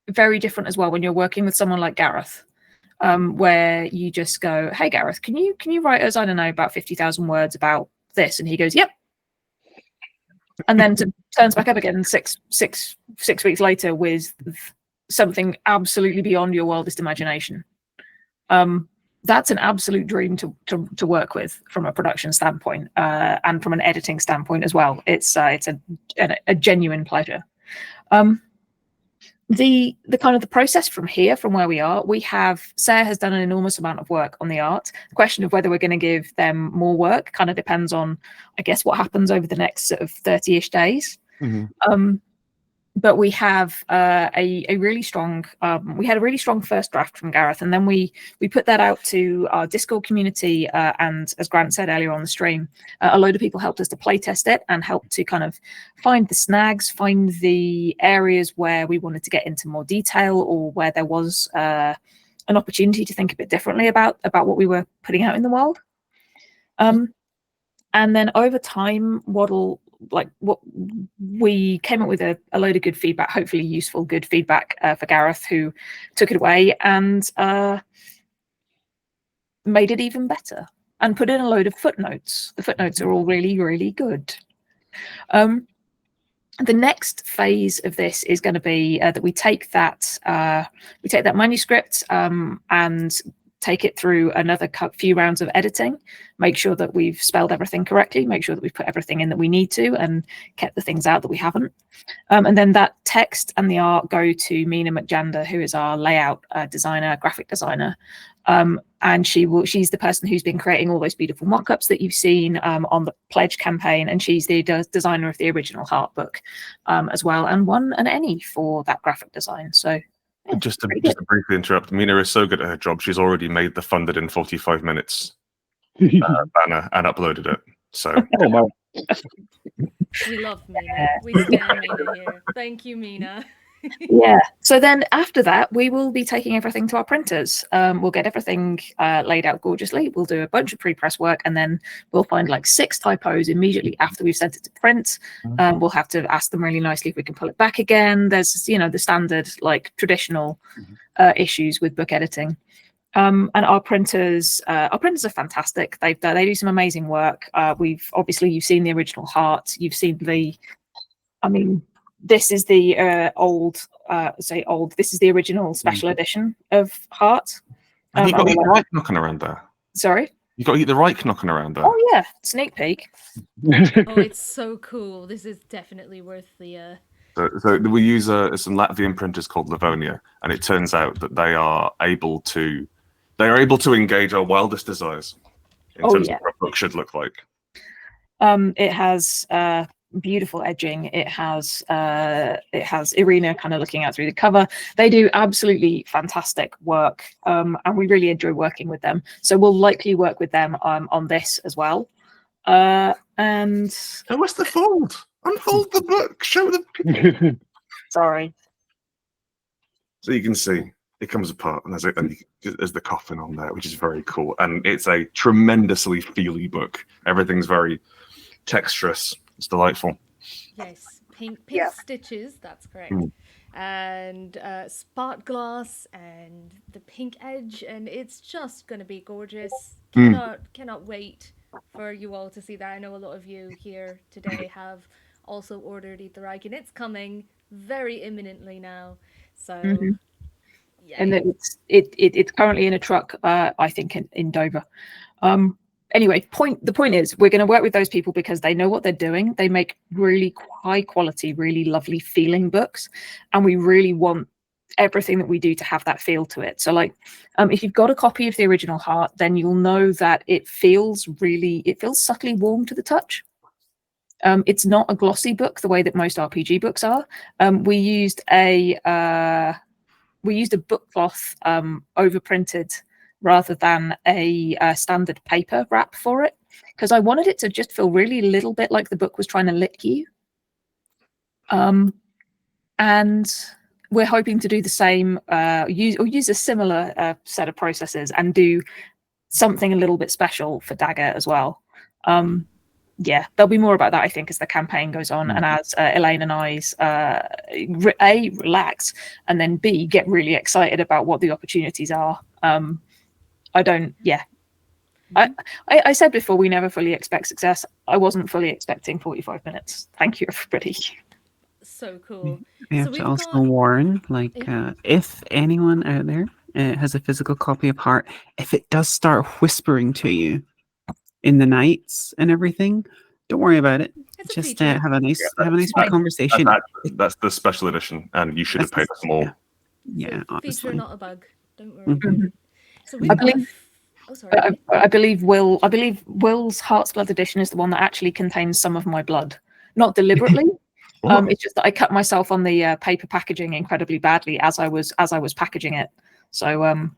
very different as well when you're working with someone like Gareth. Where you just go, hey Gareth, can you write us, I don't know, about 50,000 words about this? And he goes, yep. And then turns back up again six weeks later with something absolutely beyond your wildest imagination. That's an absolute dream to work with from a production standpoint, and from an editing standpoint as well. It's a genuine pleasure. The kind of the process from here, from where we are, Sarah has done an enormous amount of work on the art. The question of whether we're going to give them more work kind of depends on, I guess, what happens over the next sort of 30-ish days. Mm-hmm. But we have a really strong, we had a really strong first draft from Gareth, and then we put that out to our Discord community, and as Grant said earlier on the stream, a load of people helped us to playtest it and helped to kind of find the snags, find the areas where we wanted to get into more detail, or where there was an opportunity to think a bit differently about what we were putting out in the world. And then over time, what we came up with a load of good feedback, hopefully useful, good feedback for Gareth, who took it away and made it even better and put in a load of footnotes. The footnotes are all really, really good. The next phase of this is going to be that we take that manuscript and take it through another few rounds of editing, make sure that we've spelled everything correctly, make sure that we've put everything in that we need to and kept the things out that we haven't. And then that text and the art go to Mina McJander, who is our layout designer, graphic designer. And she's the person who's been creating all those beautiful mock-ups that you've seen on the Pledge campaign, and she's the designer of the original Heart book as well, and won an Emmy for that graphic design. So yeah, just to briefly interrupt, Mina is so good at her job, she's already made the funded in 45 minutes banner and uploaded it. So oh my. We love Mina. We stand Mina here. Thank you, Mina. Yeah. So then after that, we will be taking everything to our printers. We'll get everything laid out gorgeously. We'll do a bunch of pre-press work, and then we'll find like 6 typos immediately after we've sent it to print. We'll have to ask them really nicely if we can pull it back again. There's, the standard, like, traditional issues with book editing. And our printers are fantastic. They do some amazing work. You've seen the original Heart. You've seen this is the this is the original special edition of Heart. You got the Reich knocking around there. Sorry? You got to eat the Reich knocking around there. Oh yeah, sneak peek. Oh, it's so cool. This is definitely worth the So we use some Latvian printers called Livonia, and it turns out that they are able to engage our wildest desires in terms of what a book should look like. It has beautiful edging. It has Irina kind of looking out through the cover. They do absolutely fantastic work, and we really enjoy working with them. So we'll likely work with them on this as well. And what's the fold? Unfold the book. Show them. Sorry. So you can see it comes apart, and there's the coffin on there, which is very cool. And it's a tremendously feely book. Everything's very texturous. It's delightful. Yes, pink Yeah. stitches. That's correct. Mm. And spot gloss and the pink edge, and it's just gonna be gorgeous. Cannot wait for you all to see that. I know a lot of you here today have also ordered Eat the Reich, and it's coming very imminently now. So Mhm. yeah. And it's currently in a truck, I think, in Dover. Anyway, the point is, we're going to work with those people because they know what they're doing. They make really high quality, really lovely feeling books, and we really want everything that we do to have that feel to it. So, like, if you've got a copy of the original Heart, then you'll know that it feels subtly warm to the touch. It's not a glossy book the way that most RPG books are. We used a book cloth overprinted rather than a standard paper wrap for it, because I wanted it to just feel really a little bit like the book was trying to lick you. And we're hoping to do the same, use a similar set of processes and do something a little bit special for Dagger as well. Yeah, there'll be more about that, I think, as the campaign goes on and as Elaine and I's A, relax, and then B, get really excited about what the opportunities are. I said before, we never fully expect success. I wasn't fully expecting 45 minutes. Thank you, everybody. So cool. We have So to we've also got- warn, like, Yeah. if anyone out there has a physical copy of Heart, if it does start whispering to you in the nights and everything, don't worry about it. It's a Just feature. have a nice fine. wee conversation. That's the special edition, and you should have paid for more. Yeah, yeah, It's a feature, honestly. not a bug. Don't worry. Mhm. So we've got believe- oh, sorry. I believe Will's Heart's Blood edition is the one that actually contains some of my blood, not deliberately. It's just that I cut myself on the paper packaging incredibly badly as I was packaging it. So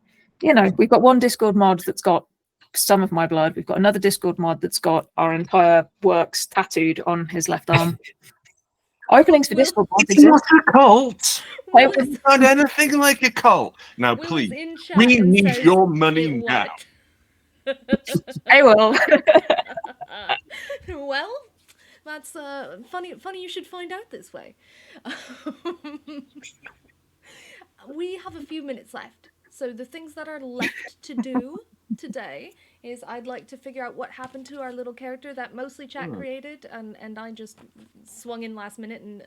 we've got one Discord mod that's got some of my blood. We've got another Discord mod that's got our entire works tattooed on his left arm. Openings for Discord mods It's not exist. a cult. Will It's is- not anything like a cult. Now, Will is please, in chat we and need says, your money "It now. what?" I will. Well, that's funny. Funny you should find out this way. We have a few minutes left, so the things that are left to do today is I'd like to figure out what happened to our little character that mostly chat created, and I just swung in last minute and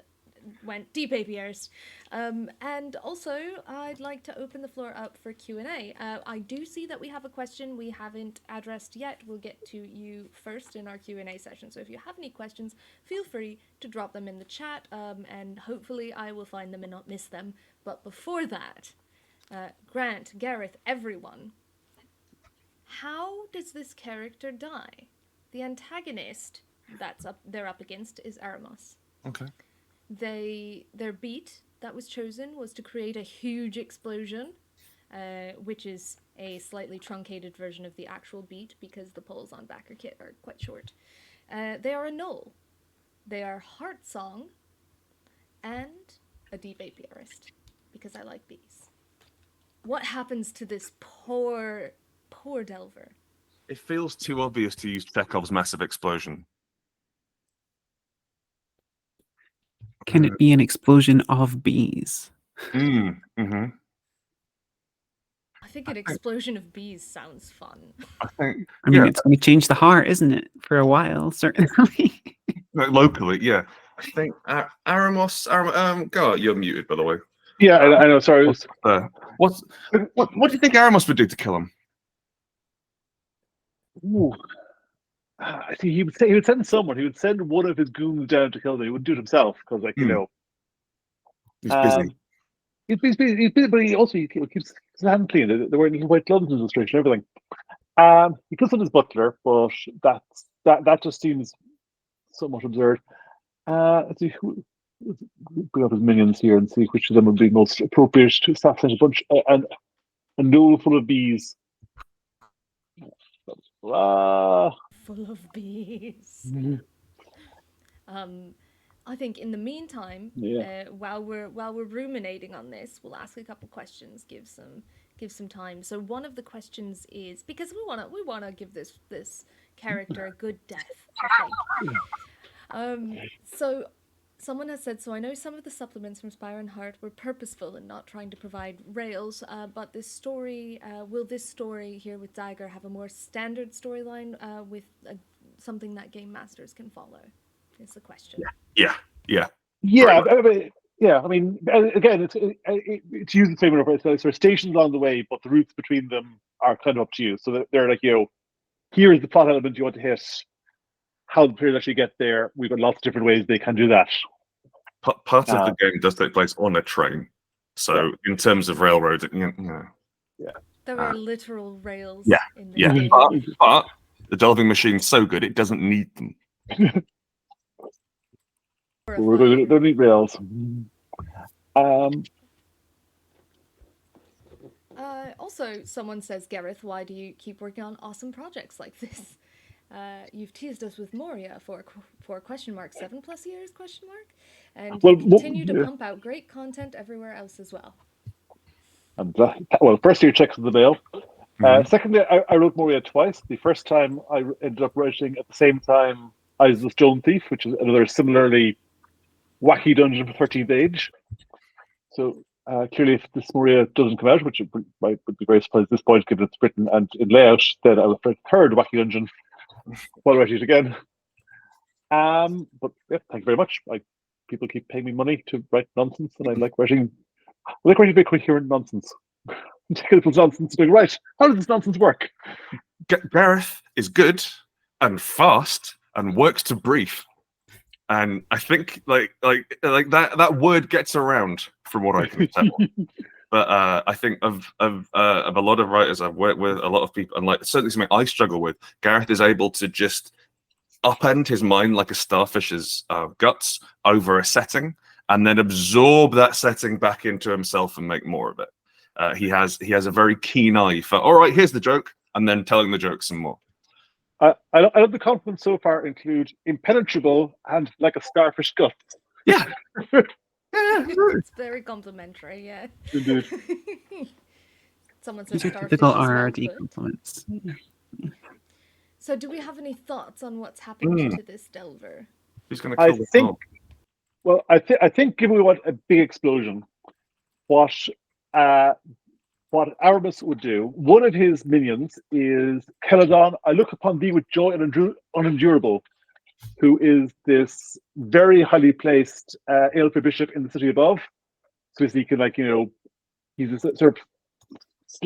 went deep APRs. And also, I'd like to open the floor up for Q&A. I do see that we have a question we haven't addressed yet. We'll get to you first in our Q&A session. So if you have any questions, feel free to drop them in the chat, and hopefully I will find them and not miss them. But before that, Grant, Gareth, everyone, how does this character die? The antagonist they're up against is Aramos. Okay. Their beat that was chosen was to create a huge explosion, which is a slightly truncated version of the actual beat because the poles on backer kit are quite short. They are a null. They are Heart Song and a deep apiarist because I like bees. What happens to this poor Delver? It feels too obvious to use Chekhov's massive explosion. Can it be an explosion of bees? Mm-hmm. I think an explosion of bees sounds fun. I think. I mean, yeah, it's going to change the heart, isn't it? For a while, certainly. locally, yeah. I think Aramos. Go, you're muted, by the way. Yeah, I know. Sorry. What do you think Aramos would do to kill him? Ooh. I think he would send someone. He would send one of his goons down to kill them. He wouldn't do it himself because, like, He's busy. He's busy, but he also keeps his hand clean. They're wearing white gloves in the street and everything. He puts on his butler, but that just seems somewhat absurd. Let's see bring up his minions here and see which of them would be most appropriate to assassinate a bunch. A knoll full of bees. Full of bees. I think in the meantime, while we're ruminating on this, we'll ask a couple questions, give some time. So one of the questions is, because we wanna give this character a good death, I think. So Someone has said, so I know some of the supplements from Spire and Heart were purposeful in not trying to provide rails, but this story, will this story here with Dagger have a more standard storyline with something that game masters can follow? Is the question. Yeah. Yeah, Right. I mean, again, it's used the same way. So there are stations along the way, but the routes between them are kind of up to you. So they're like, here is the plot element you want to hit. How the players actually get there, we've got lots of different ways they can do that. Part of the game does take place on a train. So in terms of railroad, There are literal rails Yeah, in this yeah. game. But the delving machine's so good, it doesn't need them. We're going to need rails. Also, someone says, Gareth, why do you keep working on awesome projects like this? You've teased us with Moria for question mark 7+ years question mark, and you continue to pump out great content everywhere else as well. And first year checks in the mail. Secondly, I wrote Moria twice. The first time I ended up writing at the same time Eyes of the Stone Thief, which is another similarly wacky dungeon for 13th age. So clearly, if this Moria doesn't come out, which I would be very surprised at this point, given it's written and in layout, then I will write a third wacky dungeon while writing it again. But yeah, thank you very much. People keep paying me money to write nonsense, and I like writing big coherent nonsense. Technical nonsense. Being right. How does this nonsense work? Gareth is good and fast and works to brief, and I think like that word gets around from what I can tell. But I think of a lot of writers I've worked with, a lot of people, and certainly something I struggle with. Gareth is able to just upend his mind like a starfish's guts over a setting, and then absorb that setting back into himself and make more of it. He has a very keen eye for, all right, here's the joke, and then telling the joke some more. I love the compliments so far include impenetrable and like a starfish gut. Yeah. It's very complimentary, yeah. Indeed. Someone says These are starfish typical as well, RD but- compliments. So do we have any thoughts on what's happened to this Delver? Who's going to kill the dog? Well, I think given we want a big explosion, what Aramis would do, one of his minions is Celadon, I look upon thee with joy unendurable, who is this very highly placed Aelfir bishop in the city above. So he can, he's a sort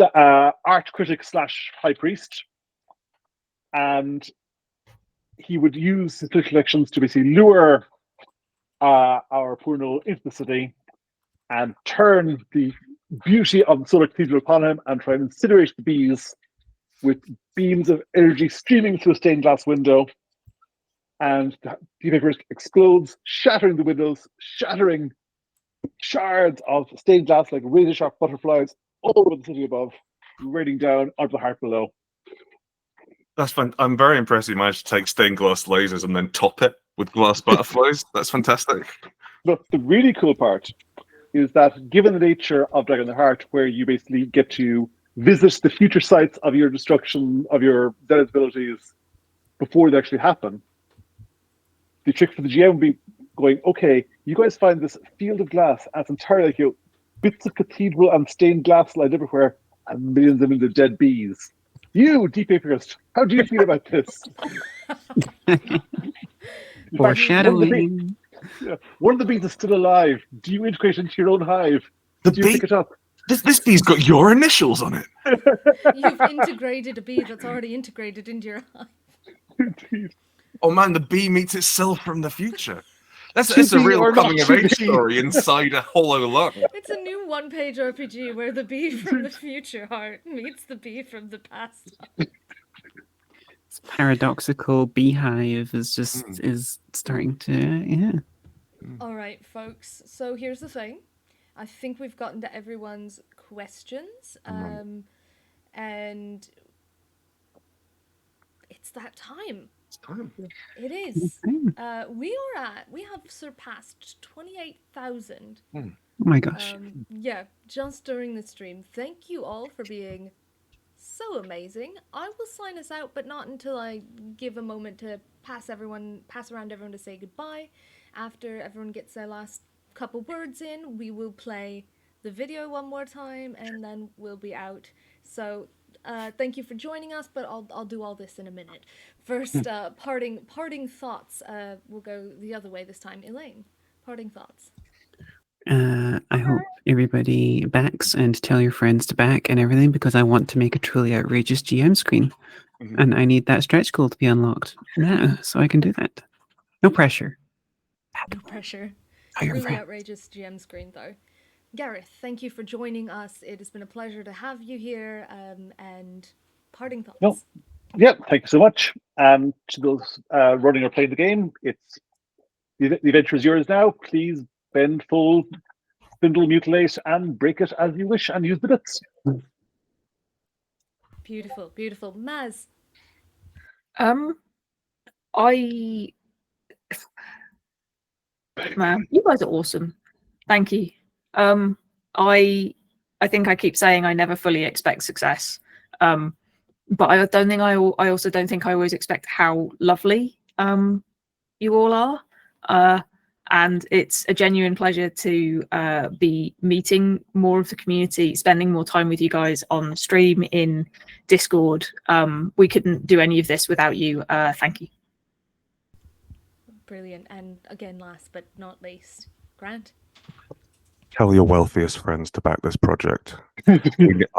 of art critic / high priest. And he would use his little connections to basically lure our poor Noel into the city and turn the beauty of the solar cathedral upon him and try and incinerate the bees with beams of energy streaming through a stained glass window. And the paper explodes, shattering the windows, shattering shards of stained glass like razor sharp butterflies all over the city above, raining down onto the heart below. That's fun. I'm very impressed you managed to take stained glass lasers and then top it with glass butterflies. That's fantastic. But the really cool part is that given the nature of Dagger in the Heart, where you basically get to visit the future sites of your destruction, of your Zealot's abilities before they actually happen, the trick for the GM would be going, okay, you guys find this field of glass, and it's entirely like bits of cathedral and stained glass lined everywhere, and millions and millions of dead bees. You, deep apiarist, how do you feel about this? Foreshadowing. One of the bees is still alive. Do you integrate into your own hive? Do you pick it up? This bee's got your initials on it. You've integrated a bee that's already integrated into your hive. Indeed. Oh man, the bee meets itself from the future. That's a real coming of age story inside a hollow lung. It's a new one-page RPG where the bee from the future heart meets the bee from the past. This paradoxical beehive is starting to, All right, folks. So here's the thing. I think we've gotten to everyone's questions, and it's that time. Time. It is. We have surpassed 28,000. Oh my gosh. Yeah, just during the stream. Thank you all for being so amazing. I will sign us out, but not until I give a moment to pass around everyone to say goodbye. After everyone gets their last couple words in, we will play the video one more time, and then we'll be out. So thank you for joining us, but I'll do all this in a minute. First, parting thoughts. We'll go the other way this time. Elaine, parting thoughts. I hope everybody backs and tell your friends to back and everything, because I want to make a truly outrageous GM screen. And I need that stretch goal to be unlocked now, so I can do that. No pressure. No pressure. Tell your Really friends. outrageous GM screen, though. Gareth, thank you for joining us. It has been a pleasure to have you here. And parting thoughts. No. Yeah, thank you so much. To those running or playing the game, the adventure is yours now. Please bend, fold, spindle, mutilate, and break it as you wish, and use the bits. Beautiful, beautiful. Maz. Man, you guys are awesome. Thank you. I think I keep saying I never fully expect success. But I don't think I also don't think I always expect how lovely you all are. And it's a genuine pleasure to be meeting more of the community, spending more time with you guys on stream, in Discord. We couldn't do any of this without you. Thank you. Brilliant. And again, last but not least, Grant. Tell your wealthiest friends to back this project. I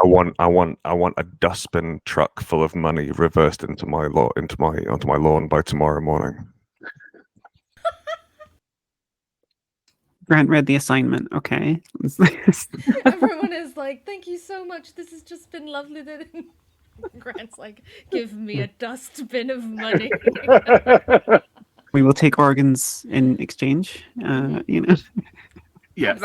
want a dustbin truck full of money reversed onto my lawn by tomorrow morning. Grant read the assignment. Okay. Everyone is like, thank you so much. This has just been lovely. Grant's like, give me a dustbin of money. We will take organs in exchange. Yeah,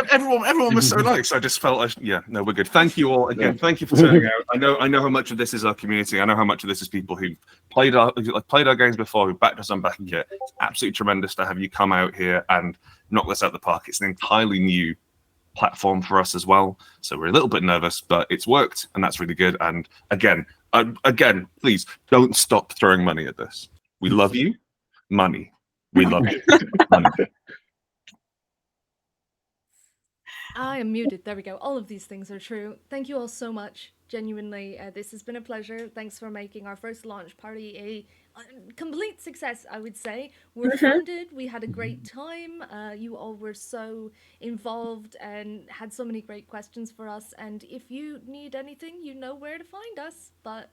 everyone was so nice. I just felt, we're good. Thank you all again. Thank you for turning out. I know how much of this is our community. I know how much of this is people who played our games before, who backed us on backing kit. It's absolutely tremendous to have you come out here and knock this out of the park. It's an entirely new platform for us as well, so we're a little bit nervous, but it's worked, and that's really good. And again, please don't stop throwing money at this. We love you. Money. We love you. Money. I am muted. There we go. All of these things are true. Thank you all so much. Genuinely, this has been a pleasure. Thanks for making our first launch party a complete success, I would say. We're funded. We had a great time. You all were so involved and had so many great questions for us. And if you need anything, you know where to find us. But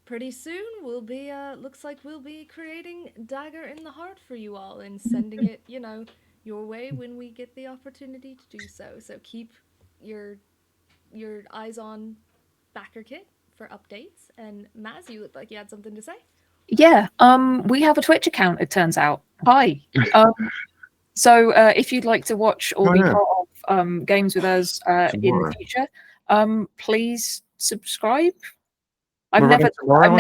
pretty soon, looks like we'll be creating Dagger in the Heart for you all and sending it, your way when we get the opportunity to do so. So keep your eyes on Backer Kit for updates. And Maz, you look like you had something to say. Yeah, we have a Twitch account, it turns out. Hi. So if you'd like to watch or be part of games with us in the future, please subscribe. I've never done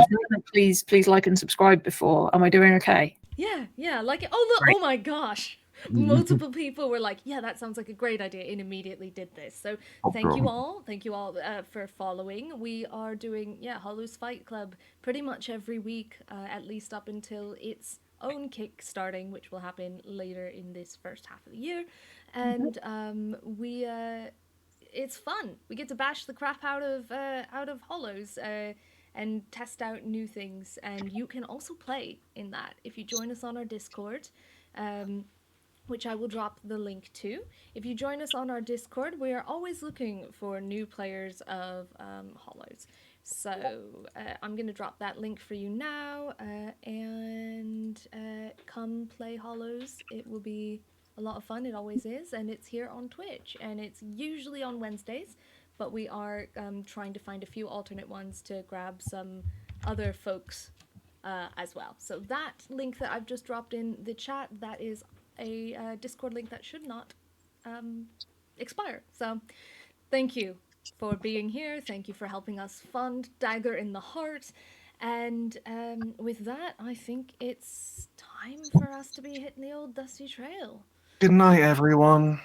please like and subscribe before. Am I doing okay? Yeah, like it. Oh, look, oh my gosh. Multiple people were like, yeah, that sounds like a great idea, and immediately did this. So thank you all for following. We are doing Hollow's Fight Club pretty much every week, at least up until its own kick starting, which will happen later in this first half of the year. And it's fun. We get to bash the crap out of Hollows and test out new things. And you can also play in that if you join us on our Discord. Which I will drop the link to. If you join us on our Discord, we are always looking for new players of Hollows. So I'm going to drop that link for you now, and come play Hollows. It will be a lot of fun. It always is, and it's here on Twitch, and it's usually on Wednesdays, but we are trying to find a few alternate ones to grab some other folks as well. So that link that I've just dropped in the chat, that is a Discord link that should not expire. So thank you for being here. Thank you for helping us fund Dagger in the Heart. And with that, I think it's time for us to be hitting the old dusty trail. Good night, everyone.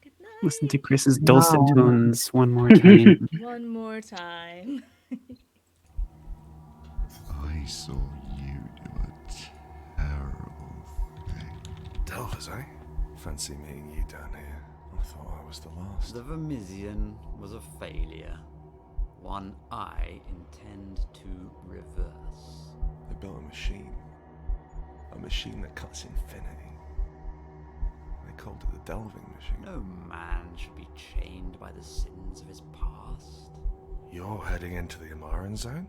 Good night. Listen to Chris's dulcet tones one more time. One more time. I saw you do a Delvers, eh? Fancy meeting you down here. I thought I was the last. The Vermisian was a failure. One I intend to reverse. They built a machine. A machine that cuts infinity. They called it the delving machine. No man should be chained by the sins of his past. You're heading into the Amaran zone?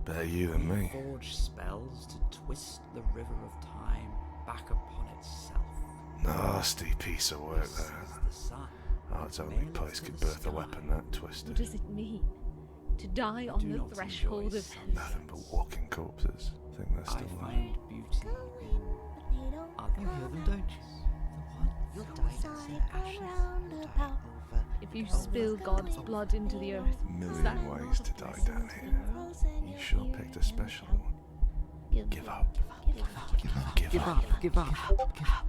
Better you than me. Forge spells to twist the river of time back upon itself. Nasty piece of work, This that. is the sun. Art's only place could birth a weapon that What twisted. does it mean to die on do the not threshold enjoy of sunset. Nothing but walking corpses. Think they're I still alive. find beauty. Go in, but they don't You hear them, don't you? You'll die Suicide ashes. roundabout. if you spill God's blood into the earth. Million ways to die down here. You sure picked a special one. Give up. Give up. Give up. Give up.